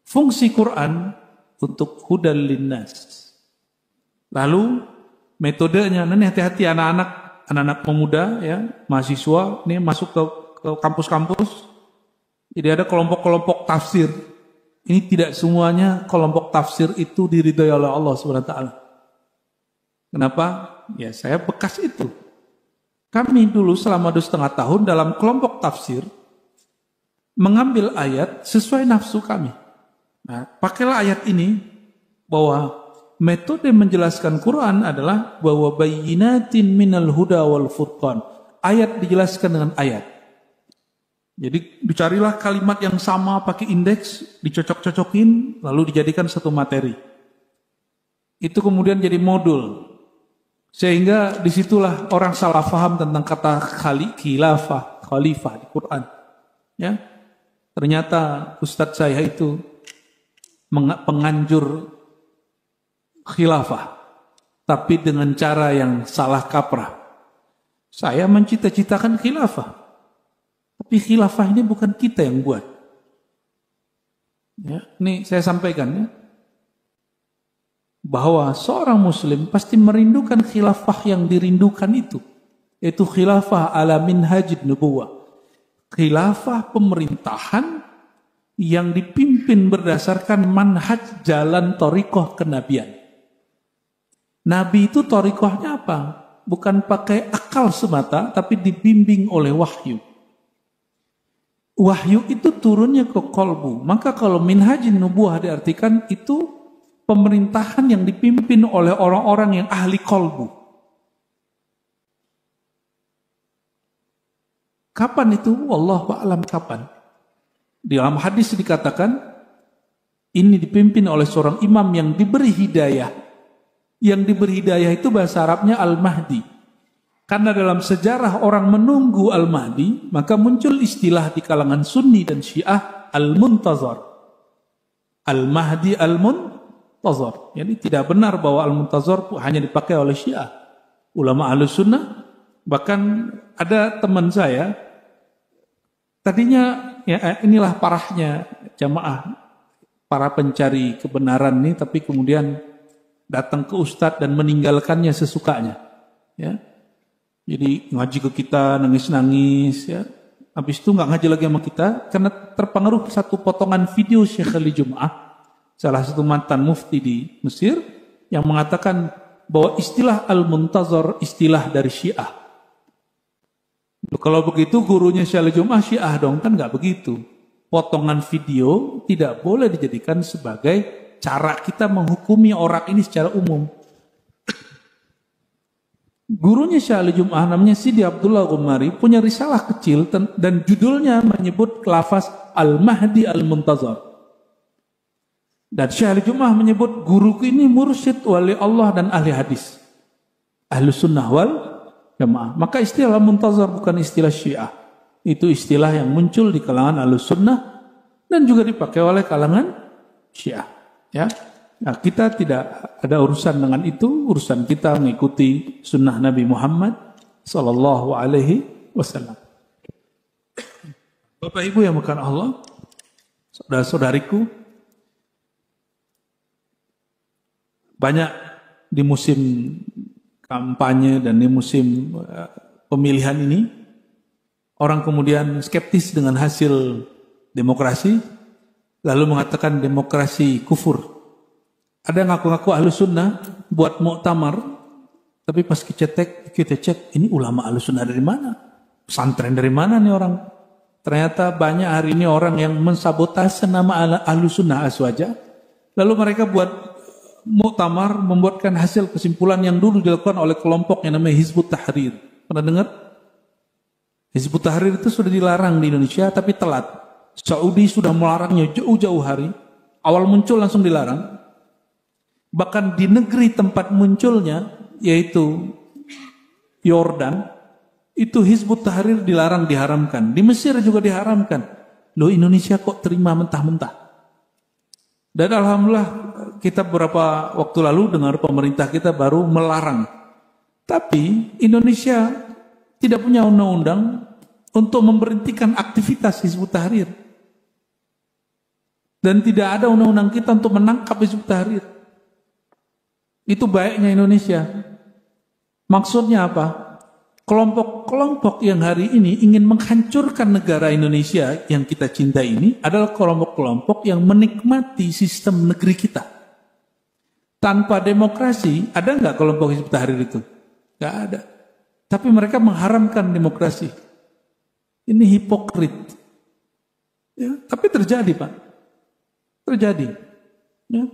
A: Fungsi Quran untuk hudal linnas. Lalu metodenya, ini hati-hati anak-anak pemuda ya, mahasiswa ini masuk ke kampus-kampus. Jadi ada kelompok-kelompok tafsir. Ini tidak semuanya kelompok tafsir itu diridhai oleh Allah SWT. Kenapa? Ya saya bekas itu. Kami dulu selama 2,5 tahun dalam kelompok tafsir mengambil ayat sesuai nafsu kami. Nah, pakailah ayat ini bahwa metode menjelaskan Quran adalah bahwa bayyinatin minal huda wal furqan. Ayat dijelaskan dengan ayat. Jadi dicarilah kalimat yang sama pakai indeks, dicocok-cocokin, lalu dijadikan satu materi. Itu kemudian jadi modul. Sehingga disitulah orang salah paham tentang kata khalifah di Quran. Ya, ternyata Ustadz saya itu penganjur khilafah, tapi dengan cara yang salah kaprah. Saya mencita-citakan khilafah, tapi khilafah ini bukan kita yang buat. Ya, ini saya sampaikan ya, bahwa seorang muslim pasti merindukan khilafah yang dirindukan itu, yaitu khilafah ala minhajid nubuwah. khilafah pemerintahan yang dipimpin berdasarkan manhaj jalan thariqah kenabian. Nabi itu thariqahnya apa? Bukan pakai akal semata, tapi dibimbing oleh wahyu. Wahyu itu turunnya ke kolbu. Maka kalau minhajin nubuah diartikan itu pemerintahan yang dipimpin oleh orang-orang yang ahli kolbu. Kapan itu? Wallahu a'lam kapan. Di dalam hadis dikatakan, ini dipimpin oleh seorang imam yang diberi hidayah. Yang diberi hidayah itu bahasa Arabnya Al-Mahdi. Karena dalam sejarah orang menunggu Al-Mahdi, maka muncul istilah di kalangan Sunni dan Syiah Al-Muntazar. Al-Mahdi Al-Muntazar. Jadi tidak benar bahwa Al-Muntazar hanya dipakai oleh Syiah. Ulama Ahlus Sunnah, bahkan ada teman saya, tadinya ya inilah parahnya jamaah, para pencari kebenaran nih, tapi kemudian datang ke ustadz dan meninggalkannya sesukanya. Ya. Jadi ngaji ke kita nangis-nangis, ya. Habis itu nggak ngaji lagi sama kita karena terpengaruh satu potongan video Syekh Ali Jum'ah, salah satu mantan mufti di Mesir, yang mengatakan bahwa istilah Al-Muntazar istilah dari Syiah. Kalau begitu gurunya Syekh Ali Jum'ah Syiah dong, kan nggak begitu. Potongan video tidak boleh dijadikan sebagai cara kita menghukumi orang ini secara umum. Gurunya Syekh Ali Jum'ah namanya Sidi Abdullah Ghumari punya risalah kecil dan judulnya menyebut lafaz Al-Mahdi Al-Muntazar. Dan Syekh Ali Jum'ah menyebut guruku ini mursyid wali Allah dan ahli hadis. Ahlus Sunnah wal Jamaah. Maka istilah Muntazar bukan istilah Syiah. Itu istilah yang muncul di kalangan Ahlus Sunnah dan juga dipakai oleh kalangan Syiah. Ya. Nah, kita tidak ada urusan dengan itu. Urusan kita mengikuti sunnah Nabi Muhammad sallallahu alaihi wasallam. Bapak Ibu yang bukan Allah, saudara-saudariku, banyak di musim kampanye dan di musim pemilihan ini, orang kemudian skeptis dengan hasil demokrasi, lalu mengatakan demokrasi kufur. Ada yang ngaku-ngaku Ahlus Sunnah buat muktamar, tapi pas kita cek, ini ulama Ahlus Sunnah dari mana? Pesantren dari mana nih orang? Ternyata banyak hari ini orang yang mensabotase nama Ahlus Sunnah Aswaja. Lalu mereka buat muktamar, membuatkan hasil kesimpulan yang dulu dilakukan oleh kelompok yang namanya Hizbut Tahrir. Pernah dengar? Hizbut Tahrir itu sudah dilarang di Indonesia, tapi telat. Saudi sudah melarangnya jauh-jauh hari. Awal muncul langsung dilarang. Bahkan di negeri tempat munculnya, yaitu Yordan, itu Hizbut Tahrir dilarang, diharamkan. Di Mesir juga diharamkan. Loh, Indonesia kok terima mentah-mentah? Dan alhamdulillah kita beberapa waktu lalu dengar pemerintah kita baru melarang. Tapi Indonesia tidak punya undang-undang untuk memberhentikan aktivitas Hizbut Tahrir. Dan tidak ada undang-undang kita untuk menangkap Hizbut Tahrir. Itu baiknya Indonesia. Maksudnya apa? Kelompok-kelompok yang hari ini ingin menghancurkan negara Indonesia yang kita cintai ini adalah kelompok-kelompok yang menikmati sistem negeri kita. Tanpa demokrasi, ada nggak kelompok Hizbut Tahrir itu? Nggak ada. Tapi mereka mengharamkan demokrasi. Ini hipokrit. Ya, tapi terjadi, Pak. Terjadi. Ya.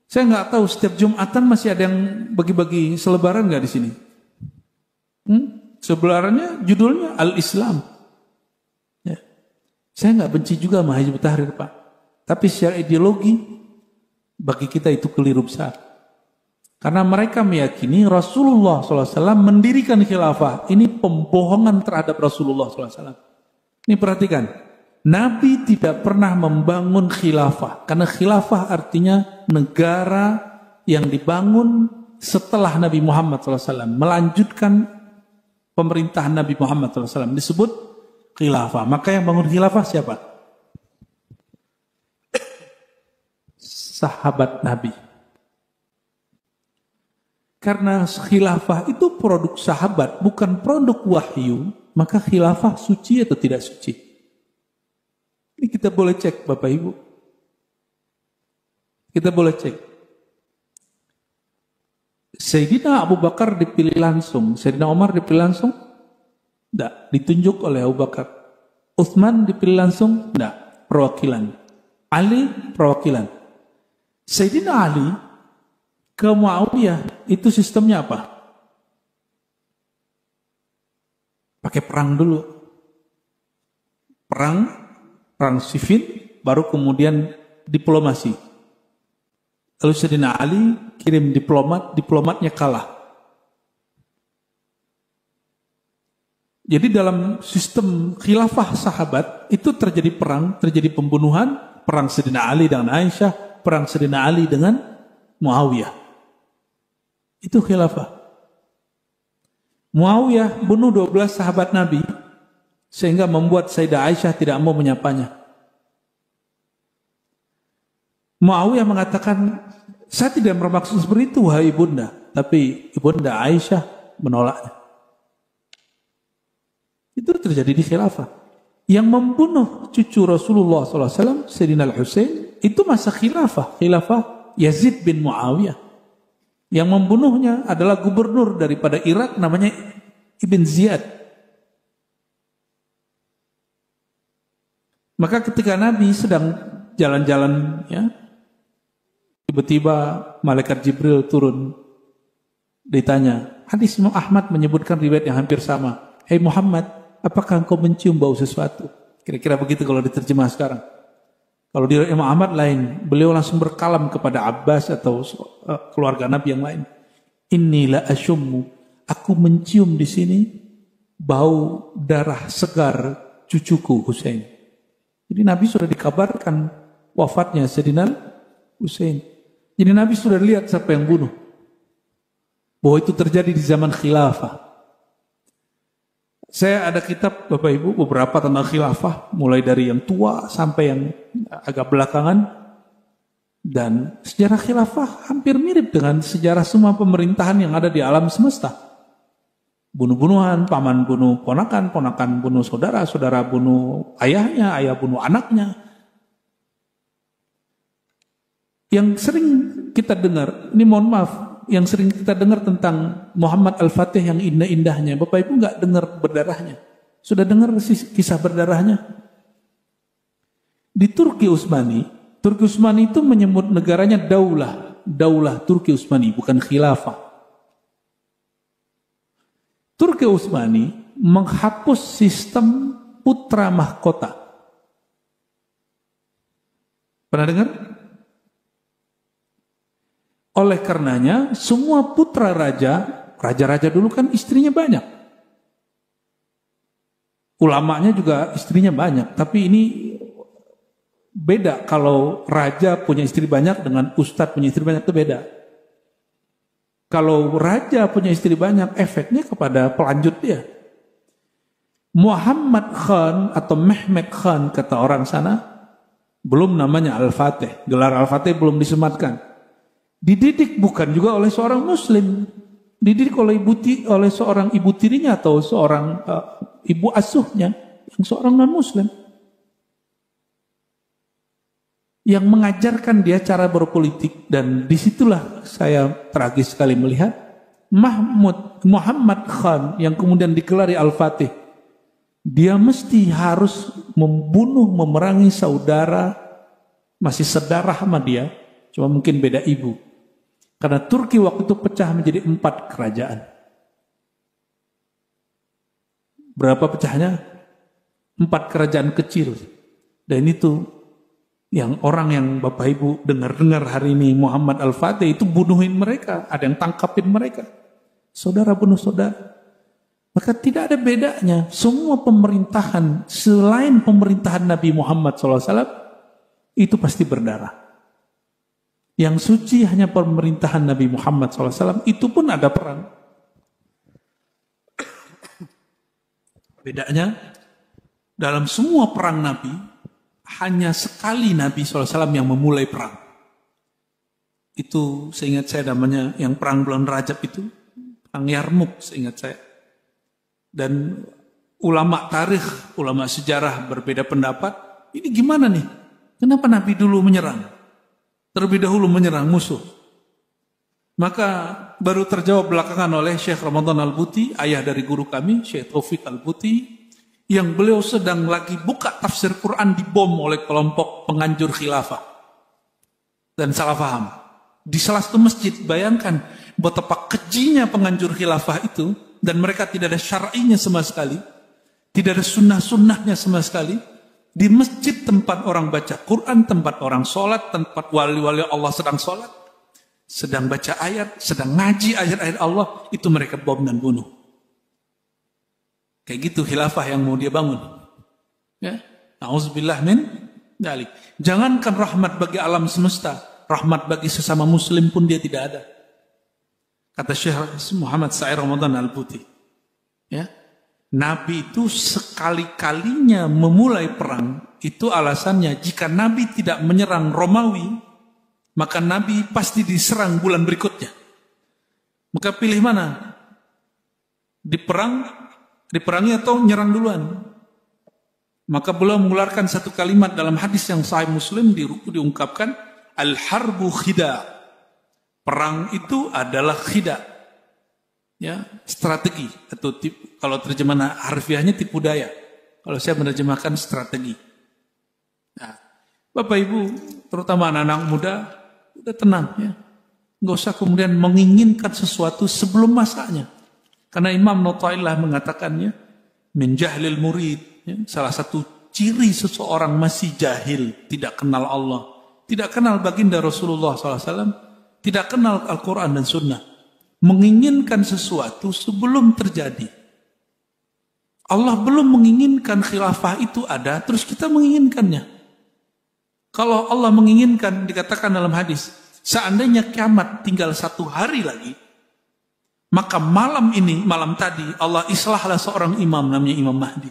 A: Saya nggak tahu setiap Jumatan masih ada yang bagi-bagi selebaran nggak di sini? Selebarannya judulnya Al-Islam. Ya. Saya nggak benci juga sama Hizbut Tahrir, Pak. Tapi secara ideologi bagi kita itu keliru besar. Karena mereka meyakini Rasulullah SAW mendirikan khilafah. Ini pembohongan terhadap Rasulullah SAW. Ini perhatikan. Nabi tidak pernah membangun khilafah. Karena khilafah artinya negara yang dibangun setelah Nabi Muhammad SAW. Melanjutkan pemerintahan Nabi Muhammad SAW. Disebut khilafah. Maka yang bangun khilafah siapa? Sahabat Nabi. Karena khilafah itu produk sahabat, bukan produk wahyu. Maka khilafah suci atau tidak suci? Ini kita boleh cek Bapak Ibu. Kita boleh cek. Sayyidina Abu Bakar dipilih langsung. Sayyidina Umar dipilih langsung? Tidak. Ditunjuk oleh Abu Bakar. Utsman dipilih langsung? Tidak. Perwakilan. Ali perwakilan. Sayyidina Ali ke Muawiyah itu sistemnya apa? Pakai perang dulu. Perang sivil, baru kemudian diplomasi. Lalu Sayyidina Ali kirim diplomatnya kalah. Jadi dalam sistem khilafah sahabat itu terjadi perang, terjadi pembunuhan, perang Sayyidina Ali dengan Aisyah, perang Sayyidina Ali dengan Muawiyah. Itu khilafah. Muawiyah bunuh 12 sahabat Nabi sehingga membuat Sayyidah Aisyah tidak mau menyapanya. Muawiyah mengatakan, saya tidak bermaksud seperti itu, wahai ibunda. Tapi ibunda Aisyah menolaknya. Itu terjadi di khilafah. Yang membunuh cucu Rasulullah SAW, Sayyidina Al-Husain, itu masa khilafah. Khilafah Yazid bin Muawiyah. Yang membunuhnya adalah gubernur daripada Irak, namanya Ibn Ziyad. Maka ketika Nabi sedang jalan-jalan, ya, tiba-tiba malaikat Jibril turun, ditanya. Hadis Imam Ahmad menyebutkan riwayat yang hampir sama. Hei Muhammad, apakah engkau mencium bau sesuatu? Kira-kira begitu kalau diterjemah sekarang. Kalau di Imam Ahmad lain, beliau langsung berkalam kepada Abbas atau keluarga Nabi yang lain. Inilah asyummu, aku mencium di sini bau darah segar cucuku Husain. Jadi Nabi sudah dikabarkan wafatnya Sayyidina Husain. Jadi Nabi sudah lihat siapa yang bunuh. Bahwa itu terjadi di zaman khilafah. Saya ada kitab Bapak Ibu beberapa tentang khilafah. Mulai dari yang tua sampai yang agak belakangan. Dan sejarah khilafah hampir mirip dengan sejarah semua pemerintahan yang ada di alam semesta. Bunuh-bunuhan, paman bunuh ponakan, ponakan bunuh saudara, saudara bunuh ayahnya, ayah bunuh anaknya. Yang sering kita dengar, ini mohon maaf, yang sering kita dengar tentang Muhammad Al-Fatih yang indah-indahnya, Bapak Ibu nggak dengar berdarahnya. Sudah dengar kisah berdarahnya? Di Turki Utsmani itu menyebut negaranya daulah Turki Utsmani, bukan khilafah. Turki Utsmani menghapus sistem putra mahkota. Pernah dengar? Oleh karenanya, semua putra raja dulu kan istrinya banyak. Ulamanya juga istrinya banyak. Tapi ini beda kalau raja punya istri banyak dengan ustadz punya istri banyak, itu beda. Kalau raja punya istri banyak, efeknya kepada pelanjut dia. Muhammad Khan atau Mehmet Khan kata orang sana, belum namanya Al-Fatih. Gelar Al-Fatih belum disematkan. Dididik bukan juga oleh seorang muslim, dididik oleh seorang ibu tirinya atau seorang ibu asuhnya yang seorang non muslim, yang mengajarkan dia cara berpolitik. Dan disitulah saya tragis sekali melihat Muhammad Khan yang kemudian digelari Al-Fatih, dia mesti harus membunuh, memerangi saudara masih sedarah sama dia, cuma mungkin beda ibu. Karena Turki waktu itu pecah menjadi 4 kerajaan. Berapa pecahnya? 4 kerajaan kecil. Dan itu yang orang yang Bapak Ibu dengar-dengar hari ini Muhammad Al-Fatih itu bunuhin mereka. Ada yang tangkapin mereka. Saudara bunuh saudara. Maka tidak ada bedanya. Semua pemerintahan selain pemerintahan Nabi Muhammad SAW itu pasti berdarah. Yang suci hanya pemerintahan Nabi Muhammad SAW, itu pun ada perang. Bedanya, dalam semua perang Nabi, hanya sekali Nabi SAW yang memulai perang. Itu seingat saya namanya, yang perang bulan Rajab itu, perang Yarmuk seingat saya. Dan ulama tarikh, ulama sejarah berbeda pendapat, ini gimana nih? Kenapa Nabi dulu menyerang? Terlebih dahulu menyerang musuh. Maka baru terjawab belakangan oleh Syekh Ramadan Al-Buti, ayah dari guru kami, Syekh Taufik Al-Buti, yang beliau sedang lagi buka tafsir Quran dibom oleh kelompok penganjur khilafah dan salah paham. Di salah satu masjid, bayangkan betapa kejinya penganjur khilafah itu, dan mereka tidak ada syar'inya sama sekali, tidak ada sunnah-sunnahnya sama sekali. Di masjid tempat orang baca Quran, tempat orang sholat, tempat wali-wali Allah sedang sholat, sedang baca ayat, sedang ngaji ayat-ayat Allah, itu mereka bom dan bunuh. Kayak gitu khilafah yang mau dia bangun. Ya, na'udzubillah min dzalik. Jangankan rahmat bagi alam semesta, rahmat bagi sesama muslim pun dia tidak ada. Kata Syekh Muhammad Sa'id Ramadan Al-Buti, ya, Nabi itu sekali-kalinya memulai perang, itu alasannya jika Nabi tidak menyerang Romawi, maka Nabi pasti diserang bulan berikutnya. Maka pilih mana? Diperangi atau nyerang duluan? Maka beliau mengeluarkan satu kalimat dalam hadis yang Sahih Muslim diungkapkan, al-harbu khida. Perang itu adalah khida. Ya, strategi atau kalau terjemahan harfiahnya tipu daya. Kalau saya menerjemahkan strategi. Nah, Bapak Ibu, terutama anak-anak muda, udah tenang ya. Nggak usah kemudian menginginkan sesuatu sebelum masanya. Karena Imam Nu'taillah mengatakannya, min jahlil murid, ya, salah satu ciri seseorang masih jahil, tidak kenal Allah, tidak kenal baginda Rasulullah SAW, tidak kenal Al-Quran dan Sunnah. Menginginkan sesuatu sebelum terjadi. Allah belum menginginkan khilafah itu ada, terus kita menginginkannya. Kalau Allah menginginkan, dikatakan dalam hadis, seandainya kiamat tinggal 1 hari lagi, maka malam ini, malam tadi, Allah islahlah seorang imam namanya Imam Mahdi.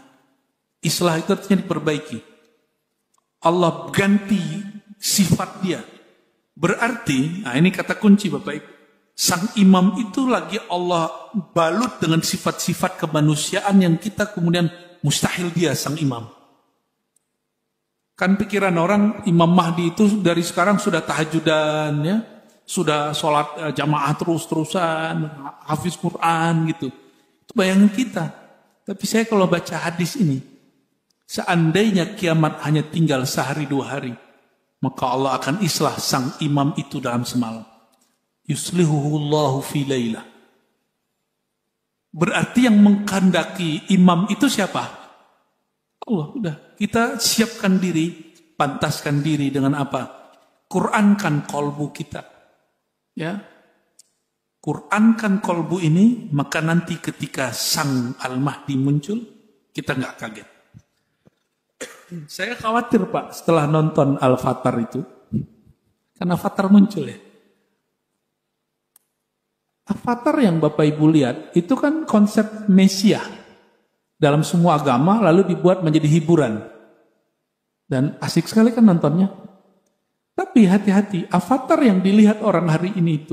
A: Islah itu artinya diperbaiki. Allah ganti sifat dia. Berarti, nah ini kata kunci Bapak Ibu, sang imam itu lagi Allah balut dengan sifat-sifat kemanusiaan yang kita kemudian mustahil dia sang imam. Kan pikiran orang Imam Mahdi itu dari sekarang sudah tahajudan ya, sudah sholat jamaah terus-terusan, hafiz Quran gitu. Itu bayangan kita. Tapi saya kalau baca hadis ini, seandainya kiamat hanya tinggal 1 hari 2 hari, maka Allah akan islah sang imam itu dalam semalam. Yuslihuhullahu fi lailah. Berarti yang mengkehendaki imam itu siapa? Allah. Udah, kita siapkan diri, pantaskan diri dengan apa? Qurankan kolbu kita. Ya. Qurankan kolbu ini, maka nanti ketika sang Al-Mahdi muncul, kita nggak kaget. Saya khawatir Pak, setelah nonton Al-Fatar itu, karena Fatar muncul ya. Avatar yang Bapak Ibu lihat, itu kan konsep Mesiah. Dalam semua agama, lalu dibuat menjadi hiburan. Dan asik sekali kan nontonnya. Tapi hati-hati, avatar yang dilihat orang hari ini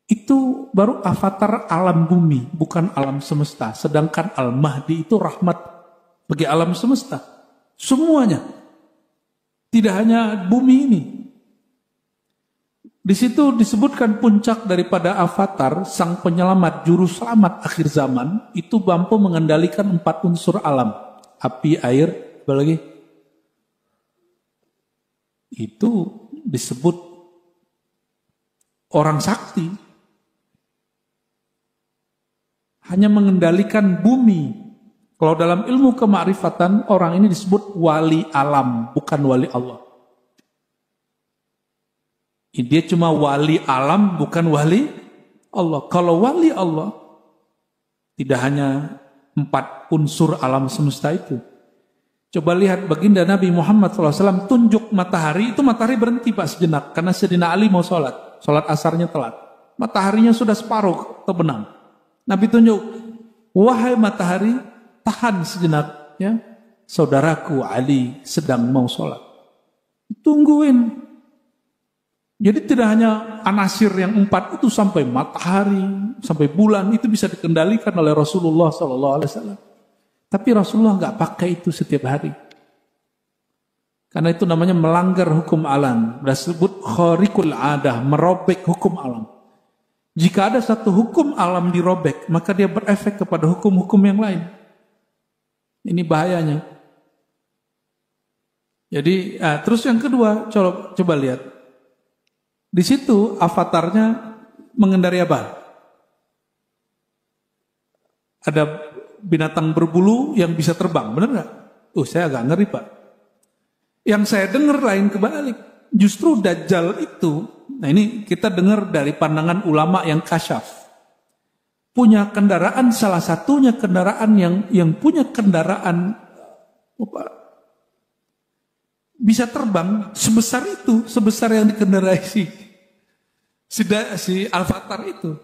A: itu baru avatar alam bumi, bukan alam semesta. Sedangkan Al-Mahdi itu rahmat bagi alam semesta. Semuanya. Tidak hanya bumi ini. Di situ disebutkan puncak daripada avatar, sang penyelamat, juru selamat akhir zaman, itu mampu mengendalikan 4 unsur alam. Api, air, apa lagi? Itu disebut orang sakti. Hanya mengendalikan bumi. Kalau dalam ilmu kemakrifatan, orang ini disebut wali alam, bukan wali Allah. Dia cuma wali alam, bukan wali Allah. Kalau wali Allah, tidak hanya 4 unsur alam semesta itu. Coba lihat baginda Nabi Muhammad SAW tunjuk matahari, itu matahari berhenti Pak sejenak. Karena Sayyidina Ali mau sholat asarnya telat. Mataharinya sudah separuh terbenam. Nabi tunjuk, wahai matahari, tahan sejenak. Ya, saudaraku Ali sedang mau sholat. Tungguin. Jadi tidak hanya anasir yang 4 itu sampai matahari, sampai bulan itu bisa dikendalikan oleh Rasulullah SAW. Tapi Rasulullah nggak pakai itu setiap hari. Karena itu namanya melanggar hukum alam. Disebut khariqul adah, merobek hukum alam. Jika ada satu hukum alam dirobek, maka dia berefek kepada hukum-hukum yang lain. Ini bahayanya. Jadi, terus yang kedua, coba lihat. Di situ avatarnya mengendari apa? Ada binatang berbulu yang bisa terbang, benar nggak? Saya agak ngeri, Pak. Yang saya dengar lain kebalik. Justru Dajjal itu, nah ini kita dengar dari pandangan ulama yang kasyaf. Punya kendaraan, salah satunya kendaraan yang punya kendaraan bisa terbang sebesar itu, sebesar yang dikendarai si Avatar itu.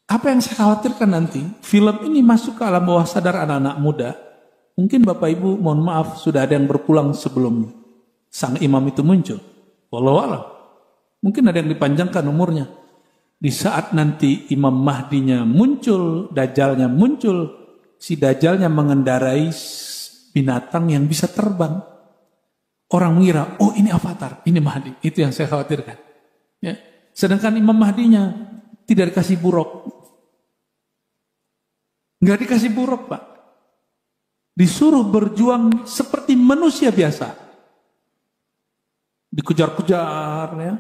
A: Apa yang saya khawatirkan nanti, film ini masuk ke alam bawah sadar anak-anak muda. Mungkin Bapak Ibu, mohon maaf, sudah ada yang berpulang sebelum sang imam itu muncul. Wallahu a'lam. Mungkin ada yang dipanjangkan umurnya. Di saat nanti Imam Mahdinya muncul, Dajjalnya muncul, si Dajjalnya mengendarai binatang yang bisa terbang. Orang mengira, oh ini Avatar, ini Mahdi. Itu yang saya khawatirkan. Ya. Sedangkan Imam Mahdinya tidak dikasih buruk. Nggak dikasih buruk, Pak. Disuruh berjuang seperti manusia biasa. Dikejar-kejar, ya.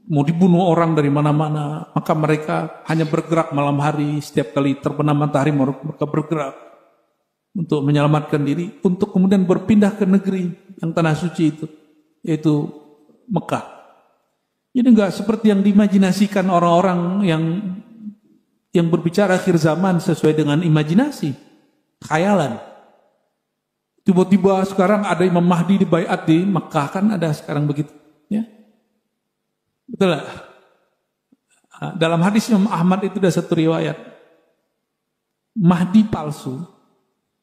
A: Mau dibunuh orang dari mana-mana. Maka mereka hanya bergerak malam hari. Setiap kali terbenam matahari mereka bergerak. Untuk menyelamatkan diri. Untuk kemudian berpindah ke negeri yang tanah suci itu. Yaitu Mekah. Jadi enggak seperti yang diimajinasikan orang-orang yang berbicara akhir zaman sesuai dengan imajinasi. Khayalan. Tiba-tiba sekarang ada Imam Mahdi di baiat di Mekah, kan ada sekarang begitu, ya. Betul lah. Dalam hadis Imam Ahmad itu ada satu riwayat. Mahdi palsu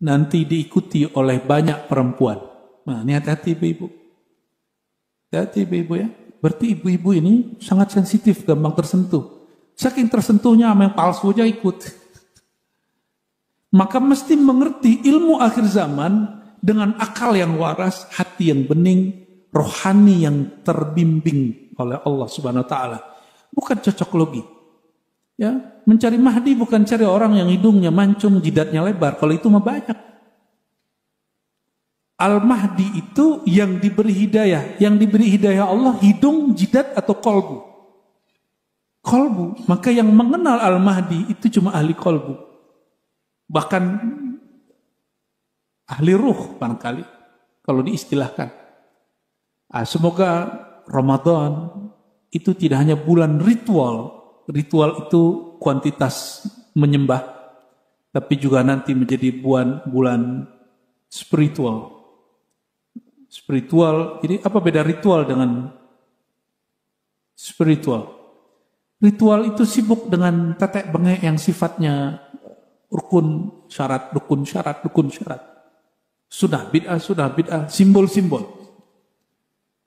A: nanti diikuti oleh banyak perempuan. Nah, ini hati-hati ibu-ibu. Hati-hati ibu-ibu ya. Berarti ibu-ibu ini sangat sensitif, gampang tersentuh. Saking tersentuhnya sama yang palsu aja ikut. Maka mesti mengerti ilmu akhir zaman dengan akal yang waras, hati yang bening, rohani yang terbimbing oleh Allah Subhanahu wa taala. Bukan cocok logi. Ya, mencari Mahdi bukan cari orang yang hidungnya mancung, jidatnya lebar. Kalau itu mah banyak. Al-Mahdi itu yang diberi hidayah. Yang diberi hidayah Allah hidung, jidat atau kolbu. Kolbu. Maka yang mengenal Al-Mahdi itu cuma ahli kolbu. Bahkan ahli ruh barangkali kalau diistilahkan. Semoga Ramadan itu tidak hanya bulan ritual. Ritual itu kuantitas menyembah, tapi juga nanti menjadi bulan spiritual. Spiritual, jadi apa beda ritual dengan spiritual? Ritual itu sibuk dengan tetek bengek yang sifatnya rukun syarat. Sudah bid'ah, simbol-simbol.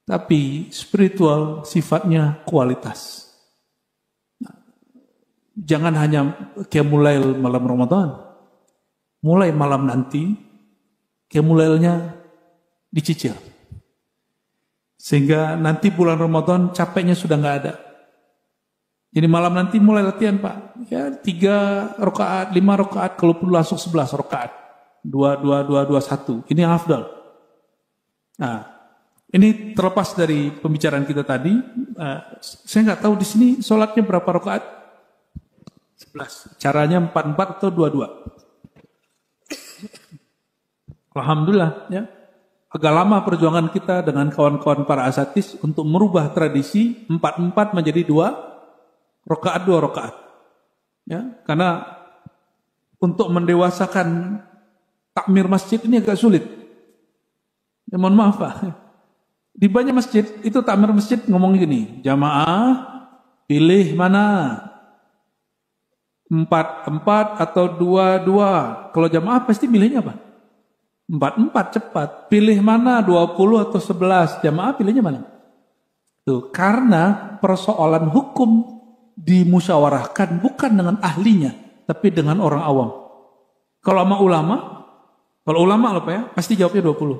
A: Tapi spiritual sifatnya kualitas. Jangan hanya qiyamul malam Ramadan. Mulai malam nanti, qiyamul dicicil. Sehingga nanti bulan Ramadan capeknya sudah nggak ada. Jadi malam nanti mulai latihan Pak. Ya 3 rakaat, 5 rakaat, kalau perlu langsung 11 rakaat. 2, 1. Ini yang afdal. Nah, ini terlepas dari pembicaraan kita tadi. Saya nggak tahu di sini sholatnya berapa rakaat? 11. Caranya 4 atau 2. Alhamdulillah ya. Agak lama perjuangan kita dengan kawan-kawan para asatis untuk merubah tradisi 4 menjadi 2 rakaat. Ya, karena untuk mendewasakan takmir masjid ini agak sulit. Ya, mohon maaf Pak. Di banyak masjid itu takmir masjid ngomong gini, jamaah pilih mana? 4 atau 2. Kalau jamaah pasti milihnya apa? 4 cepat. Pilih mana 20 atau 11? Jamaah pilihnya mana? Tuh, karena persoalan hukum dimusyawarahkan bukan dengan ahlinya, tapi dengan orang awam. Kalau sama ulama, Kalau ulama loh Pak ya, pasti jawabnya 20.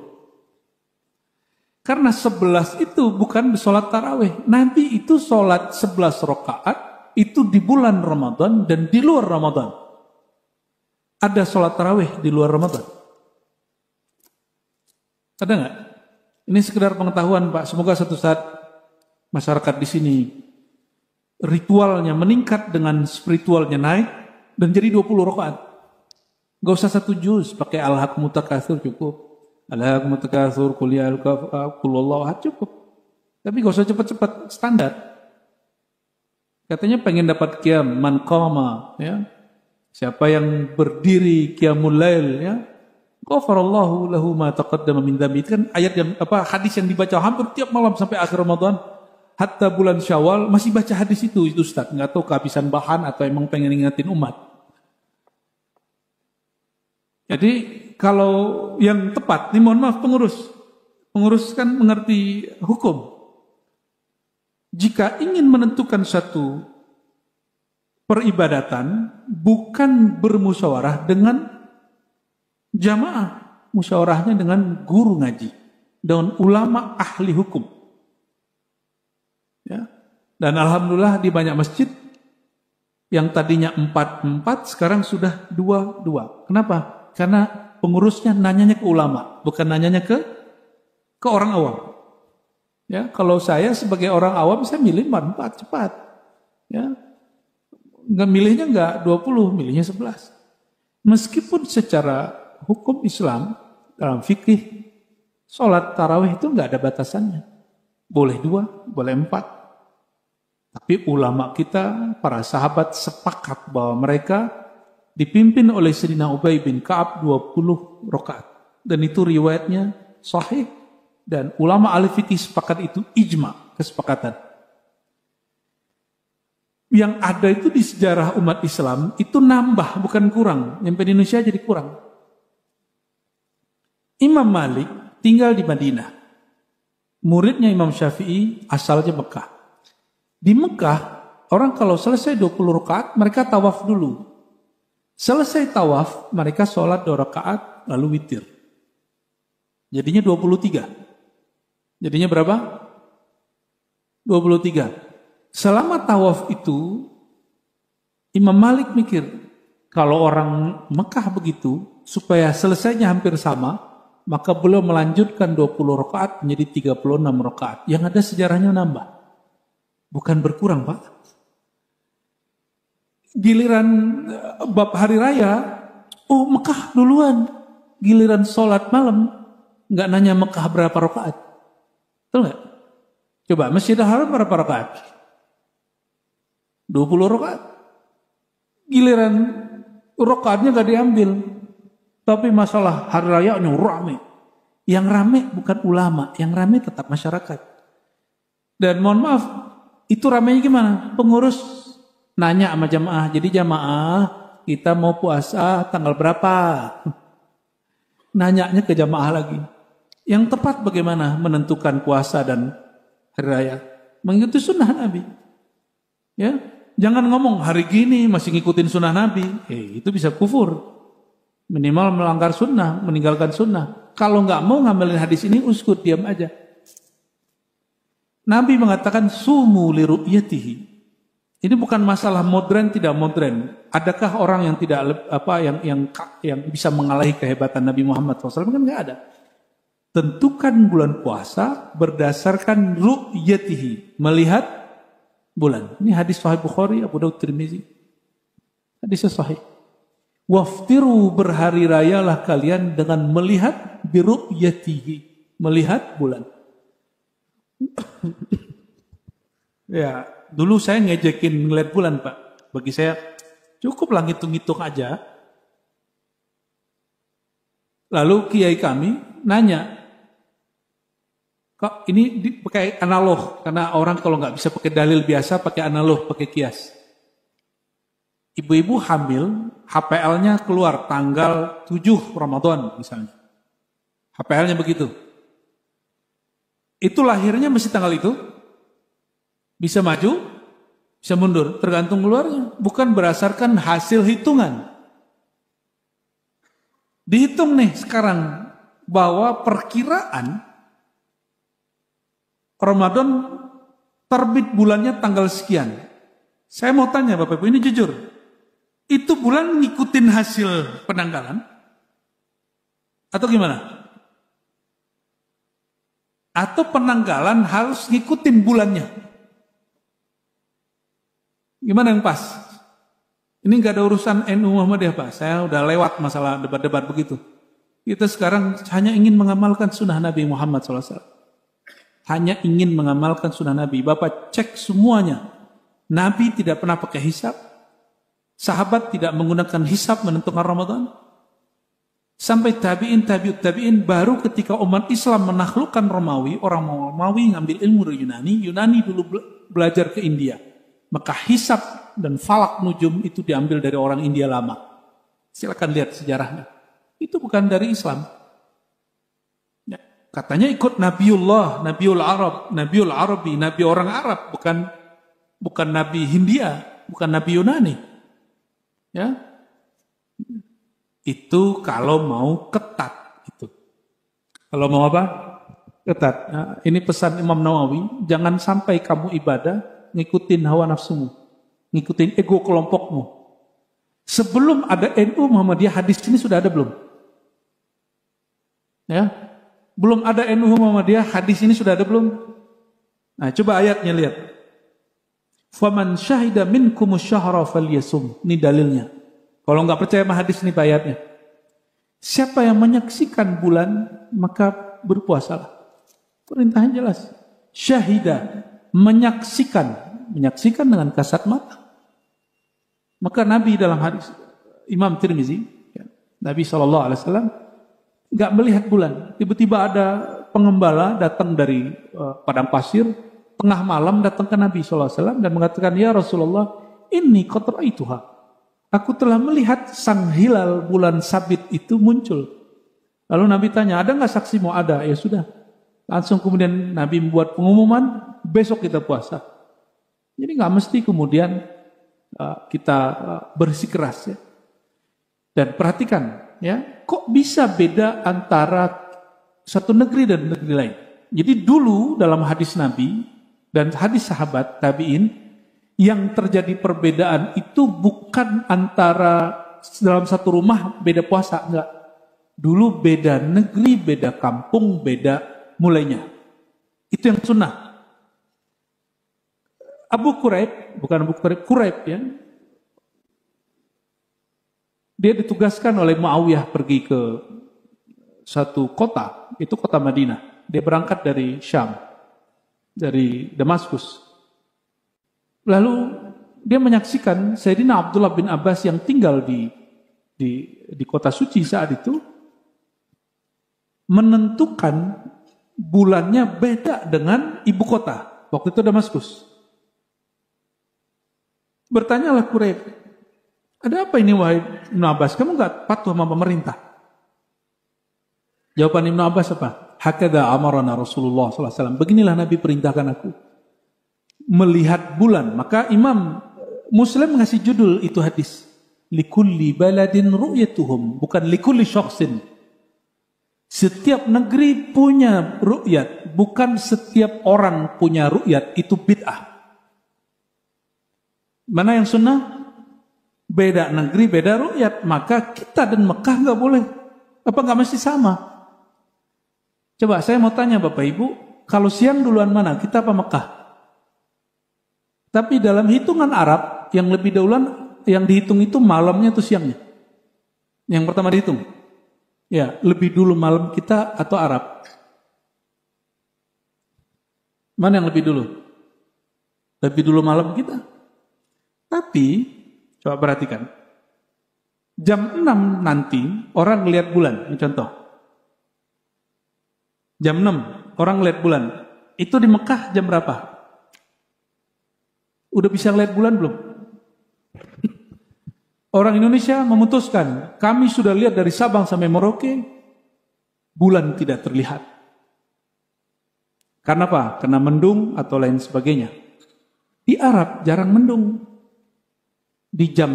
A: Karena 11 itu bukan sholat tarawih. Nabi itu sholat 11 rakaat itu di bulan Ramadan dan di luar Ramadan. Ada sholat tarawih di luar Ramadan? Ada nggak? Ini sekedar pengetahuan Pak. Semoga suatu saat masyarakat di sini ritualnya meningkat dengan spiritualnya naik dan jadi 20 rakaat. Gak usah 1 juz, pakai al-hakumut takatsur cukup. Al-hakumut takatsur, qul ya al-wallahu ahad cukup. Tapi gak usah cepat-cepat, standar. Katanya pengen dapat qiyam man qama, ya. Siapa yang berdiri qiyamul lail, ya. Ghafarallahu lahu ma taqaddama min dzambi. Itu kan ayat yang hadis yang dibaca hampir tiap malam sampai akhir Ramadan. Hatta bulan Syawal masih baca hadis itu Ustaz. Enggak tahu kehabisan bahan atau emang pengen ngingetin umat. Jadi kalau yang tepat, ini mohon maaf pengurus kan mengerti hukum. Jika ingin menentukan satu peribadatan, bukan bermusyawarah dengan jamaah, musyawarahnya dengan guru ngaji, dengan ulama ahli hukum. Ya. Dan alhamdulillah di banyak masjid yang tadinya 4-4 sekarang sudah 2-2. Kenapa? Karena pengurusnya nanyanya ke ulama, bukan nanyanya ke orang awam. Ya, kalau saya sebagai orang awam saya milih 4 cepat. Ya. Milihnya enggak 20, milihnya 11. Meskipun secara hukum Islam dalam fikih sholat tarawih itu enggak ada batasannya. Boleh 2, boleh 4. Tapi ulama kita, para sahabat sepakat bahwa mereka dipimpin oleh Sayyidina Ubay bin Ka'ab 20 rakaat. Dan itu riwayatnya sahih. Dan ulama ahli fikih sepakat itu ijma, kesepakatan. Yang ada itu di sejarah umat Islam, itu nambah, bukan kurang. Nyampe di Indonesia jadi kurang. Imam Malik tinggal di Madinah. Muridnya Imam Syafi'i asalnya Mekah. Di Mekah, orang kalau selesai 20 rakaat, mereka tawaf dulu. Selesai tawaf, mereka sholat 2 rakaat, lalu witir. Jadinya 23. Jadinya berapa? 23. Selama tawaf itu, Imam Malik mikir, kalau orang Mekah begitu, supaya selesainya hampir sama, maka beliau melanjutkan 20 rakaat menjadi 36 rakaat. Yang ada sejarahnya nambah. Bukan berkurang, Pak. Giliran bab hari raya, Mekah duluan. Giliran sholat malam, nggak nanya Mekah berapa rakaat. Betul nggak? Coba, Masjidil Haram berapa rakaat? 20 rakaat. Giliran rakaatnya nggak diambil. Tapi masalah hari rayanya rame. Yang rame bukan ulama, yang rame tetap masyarakat. Dan mohon maaf, itu ramenya gimana? Pengurus nanya sama jamaah. Jadi jamaah, kita mau puasa tanggal berapa? Nanyanya ke jamaah lagi. Yang tepat bagaimana menentukan puasa dan hari raya? Mengikuti sunnah Nabi. Ya, jangan ngomong hari gini masih ngikutin sunnah Nabi. Itu bisa kufur. Minimal melanggar sunnah, meninggalkan sunnah. Kalau nggak mau ngambilin hadis ini, uskut, diam aja. Nabi mengatakan sumu li ru'yatihi. Ini bukan masalah modern tidak modern. Adakah orang yang tidak yang bisa mengalahi kehebatan Nabi Muhammad SAW? Kan nggak ada. Tentukan bulan puasa berdasarkan ru'yatihi, melihat bulan. Ini hadis Sahih Bukhari, Abu Daud, Tirmizi. Hadis sahih. Waftiru, berhari rayalah kalian dengan melihat biru'yatihi, melihat bulan. Ya, dulu saya ngejekin ngeliat bulan, Pak. Bagi saya cukup lah ngitung-ngitung aja. Lalu kiai kami nanya, kok ini pakai analog? Karena orang kalau nggak bisa pakai dalil biasa, pakai analog, pakai kias. Ibu-ibu hamil, HPL-nya keluar tanggal 7 Ramadan misalnya. HPL-nya begitu. Itu lahirnya mesti tanggal itu. Bisa maju, bisa mundur, tergantung keluarnya. Bukan berdasarkan hasil hitungan. Dihitung nih sekarang bahwa perkiraan Ramadan terbit bulannya tanggal sekian. Saya mau tanya Bapak Ibu, ini jujur. Itu bulan ngikutin hasil penanggalan? Atau gimana? Atau penanggalan harus ngikutin bulannya? Gimana yang pas? Ini nggak ada urusan NU Muhammadiyah Pak. Saya udah lewat masalah debat-debat begitu. Kita sekarang hanya ingin mengamalkan sunnah Nabi Muhammad SAW. Hanya ingin mengamalkan sunnah Nabi. Bapak cek semuanya. Nabi tidak pernah pakai hisab. Sahabat tidak menggunakan hisab menentukan Ramadan. Sampai tabi'in, tabi'ut tabi'in, baru ketika umat Islam menaklukkan Romawi, orang Romawi ngambil ilmu dari Yunani. Yunani dulu belajar ke India. Maka hisab dan falak nujum itu diambil dari orang India lama. Silakan lihat sejarahnya. Itu bukan dari Islam. Ya, katanya ikut Nabiullah, Nabiul Arab, Nabiul Arabi, Nabi orang Arab, bukan Nabi Hindia, bukan Nabi Yunani. Ya, itu kalau mau ketat itu. Kalau mau apa? Ketat. Nah, ini pesan Imam Nawawi, jangan sampai kamu ibadah ngikutin hawa nafsumu, ngikutin ego kelompokmu. Sebelum ada NU Muhammadiyah, hadis ini sudah ada belum? Ya, belum ada NU Muhammadiyah, hadis ini sudah ada belum? Nah, coba ayatnya lihat. Faman syahida minkumus syahra falyasum. Ini dalilnya. Kalau nggak percaya sama hadis ini ayatnya. Siapa yang menyaksikan bulan maka berpuasalah. Perintahnya jelas. Syahida, menyaksikan dengan kasat mata. Maka Nabi dalam hadis Imam Tirmizi, ya, Nabi SAW nggak melihat bulan. Tiba-tiba ada pengembala datang dari padang pasir, tengah malam datang ke Nabi SAW dan mengatakan, ya Rasulullah, ini qad ra'aituha. Aku telah melihat sang hilal bulan sabit itu muncul. Lalu Nabi tanya, ada nggak saksimu? Ada. Ya sudah. Langsung kemudian Nabi membuat pengumuman, besok kita puasa. Jadi nggak mesti kemudian kita bersikeras ya. Dan perhatikan ya, kok bisa beda antara satu negeri dan negeri lain. Jadi dulu dalam hadis Nabi dan hadis sahabat tabi'in, yang terjadi perbedaan itu bukan antara dalam satu rumah beda puasa, enggak. Dulu beda negeri, beda kampung, beda mulainya. Itu yang sunnah. Abu Quraib, bukan Abu Quraib, Quraib ya. Dia ditugaskan oleh Muawiyah pergi ke satu kota, itu kota Madinah. Dia berangkat dari Syam, dari Damaskus. Lalu dia menyaksikan Sayyidina Abdullah bin Abbas yang tinggal di kota suci saat itu menentukan bulannya beda dengan ibu kota. Waktu itu Damaskus. Bertanyalah Quraib, ada apa ini wahai Ibnu Abbas? Kamu enggak patuh sama pemerintah? Jawaban Ibnu Abbas apa? Hakadha amarana Rasulullah SAW. Beginilah Nabi perintahkan aku. Melihat bulan. Maka Imam Muslim ngasih judul itu hadis. Likulli baladin ru'yatuhum. Bukan likulli syakhsin. Setiap negeri punya ru'yat. Bukan setiap orang punya ru'yat. Itu bid'ah. Mana yang sunnah? Beda negeri, beda ru'yat. Maka kita dan Mekah nggak boleh. Apa nggak mesti sama? Coba saya mau tanya Bapak Ibu. Kalau siang duluan mana? Kita apa Mekah? Tapi dalam hitungan Arab, yang lebih dahuluan, yang dihitung itu malamnya atau siangnya? Yang pertama dihitung. Ya, lebih dulu malam kita atau Arab? Mana yang lebih dulu? Lebih dulu malam kita. Tapi, coba perhatikan. Jam 6 nanti, orang ngelihat bulan. Ini contoh. Jam 6, orang ngelihat bulan. Itu di Mekah jam berapa? Udah bisa ngelihat bulan belum? Orang Indonesia memutuskan, kami sudah lihat dari Sabang sampai Merauke, bulan tidak terlihat. Karena apa? Karena mendung atau lain sebagainya. Di Arab jarang mendung. Di jam,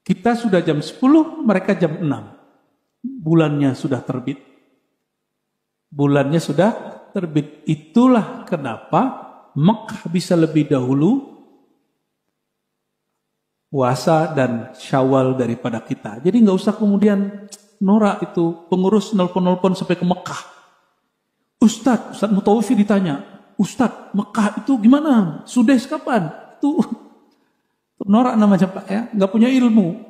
A: kita sudah jam 10, mereka jam 6. bulannya sudah terbit. Bulannya sudah terbit. Itulah kenapa Mekah bisa lebih dahulu puasa dan Syawal daripada kita. Jadi nggak usah kemudian norak itu pengurus nelpon-nelpon sampai ke Mekah. Ustadz Mutawafi ditanya, Ustadz Mekah itu gimana? Sudes kapan? Itu norak namanya Pak ya, nggak punya ilmu.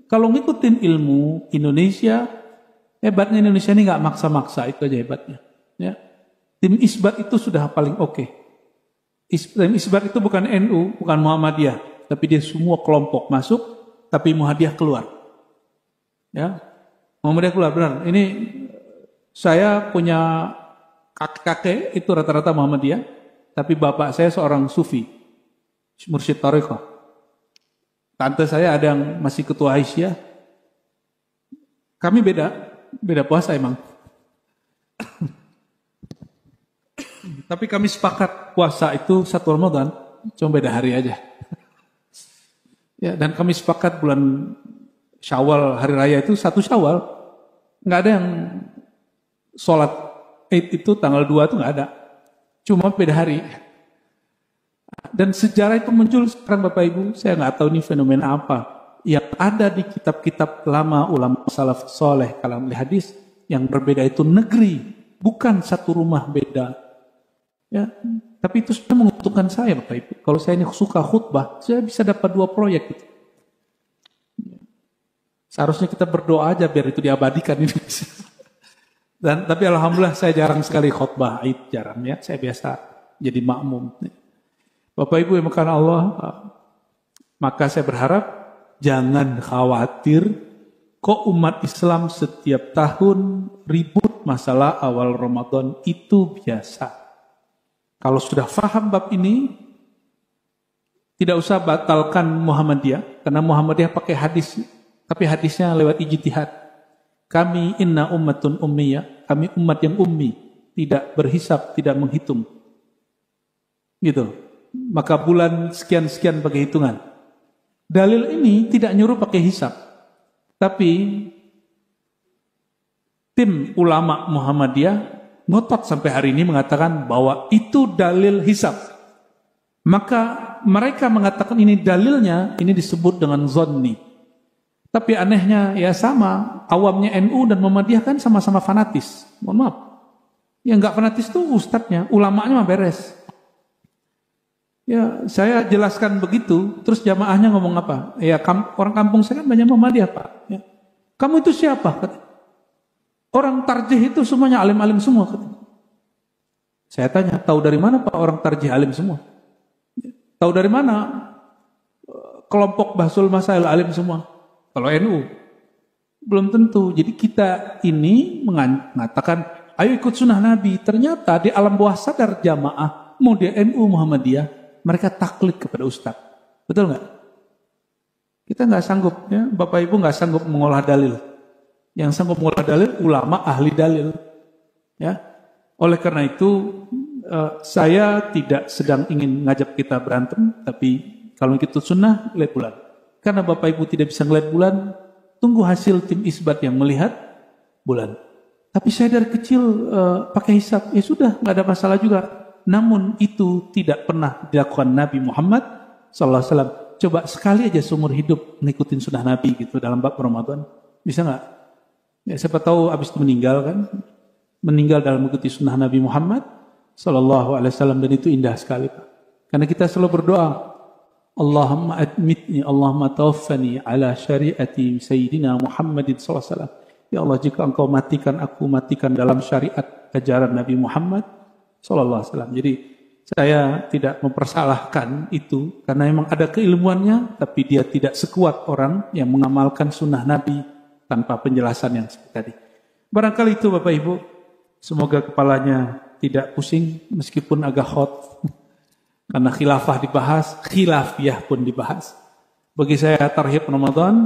A: Kalau ngikutin ilmu Indonesia, hebatnya Indonesia ini nggak maksa-maksa, itu aja hebatnya. Ya. Tim Isbat itu sudah paling oke. Tim Isbat itu bukan NU, bukan Muhammadiyah. Tapi dia semua kelompok masuk, tapi Muhammadiyah keluar. Ya, Muhammadiyah keluar benar. Ini saya punya kakek itu rata-rata Muhammadiyah, tapi bapak saya seorang sufi, mursyid Thariqah. Tante saya ada yang masih ketua Aisyah. Kami beda puasa emang. Tapi kami sepakat puasa itu 1 Ramadan, cuma beda hari aja. Ya, dan kami sepakat bulan Syawal, hari raya itu 1 Syawal. Nggak ada yang sholat Id itu tanggal 2 itu nggak ada. Cuma beda hari. Dan sejarah itu muncul sekarang Bapak Ibu, saya nggak tahu ini fenomena apa. Yang ada di kitab-kitab lama ulama salaf soleh kalam hadis, yang berbeda itu negeri, bukan satu rumah beda. Ya, tapi itu sudah menguntungkan saya Bapak Ibu. Kalau saya ini suka khutbah, saya bisa dapat 2 proyek gitu. Seharusnya kita berdoa aja biar itu diabadikan ini. Tapi alhamdulillah saya jarang sekali khutbah Id, jarang ya. Saya biasa jadi makmum. Bapak Ibu yang makan Allah, maka saya berharap jangan khawatir kok umat Islam setiap tahun ribut masalah awal Ramadan, itu biasa. Kalau sudah faham bab ini, tidak usah batalkan Muhammadiyah, karena Muhammadiyah pakai hadis, tapi hadisnya lewat ijtihad. Kami inna ummatun ummiyah, kami umat yang ummi, tidak berhisab, tidak menghitung. Gitu. Maka bulan sekian-sekian pakai hitungan. Dalil ini tidak nyuruh pakai hisab, tapi tim ulama Muhammadiyah ngotot sampai hari ini mengatakan bahwa itu dalil hisab. Maka mereka mengatakan ini dalilnya, ini disebut dengan zonni. Tapi anehnya ya sama, awamnya NU dan Muhammadiyah kan sama-sama fanatis. Mohon maaf. Yang nggak fanatis itu ustadznya, ulamanya mah beres. Ya, saya jelaskan begitu, terus jamaahnya ngomong apa? Ya, orang kampung saya kan banyak Muhammadiyah, Pak. Ya. Kamu itu siapa? Orang tarjih itu semuanya alim-alim semua. Saya tanya, tahu dari mana Pak orang tarjih alim semua? Tahu dari mana kelompok Bahsul Masail alim semua? Kalau NU, belum tentu. Jadi kita ini mengatakan, ayo ikut sunnah Nabi. Ternyata di alam bawah sadar jamaah, mau dia NU Muhammadiyah, mereka taklid kepada ustadz. Betul nggak? Kita nggak sanggup, ya, Bapak Ibu nggak sanggup mengolah dalil. Yang sanggup mengolah dalil, ulama ahli dalil. Ya, oleh karena itu saya tidak sedang ingin ngajak kita berantem, tapi kalau kita sunnah, lihat bulan. Karena Bapak Ibu tidak bisa ngeliat bulan, tunggu hasil tim isbat yang melihat bulan. Tapi saya dari kecil pakai hisab, ya sudah, nggak ada masalah juga. Namun itu tidak pernah dilakukan Nabi Muhammad SAW. Coba sekali aja seumur hidup ngikutin sunnah Nabi gitu dalam bab Ramadan, bisa nggak? Ya, siapa tahu habis itu meninggal kan? Meninggal dalam mengikuti sunnah Nabi Muhammad SAW, dan itu indah sekali Pak. Karena kita selalu berdoa, Allahumma admitni, Allahumma tawaffani ala syariati Sayyidina Muhammadin SAW. Ya Allah, jika engkau matikan aku, matikan dalam syariat ajaran Nabi Muhammad SAW. Jadi saya tidak mempersalahkan itu, karena memang ada keilmuannya, tapi dia tidak sekuat orang yang mengamalkan sunnah Nabi tanpa penjelasan yang seperti tadi. Barangkali itu Bapak Ibu, semoga kepalanya tidak pusing meskipun agak hot. Karena khilafah dibahas, khilafiyah pun dibahas. Bagi saya tarhib Ramadan,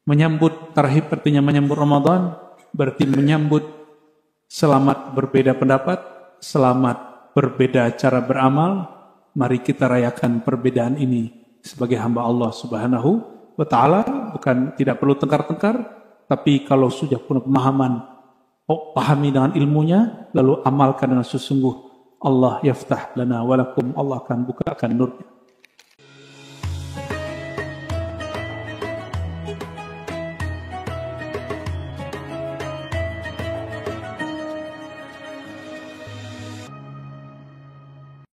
A: menyambut tarhib artinya menyambut Ramadan, berarti menyambut selamat berbeda pendapat, selamat berbeda cara beramal. Mari kita rayakan perbedaan ini sebagai hamba Allah Subhanahu wa ta'ala. Bukan, tidak perlu tengkar-tengkar, Tapi kalau sudah punya pemahaman, pahami dengan ilmunya, lalu amalkan dengan sesungguh, Allah yaftah lana walakum, Allah akan bukakan nurnya.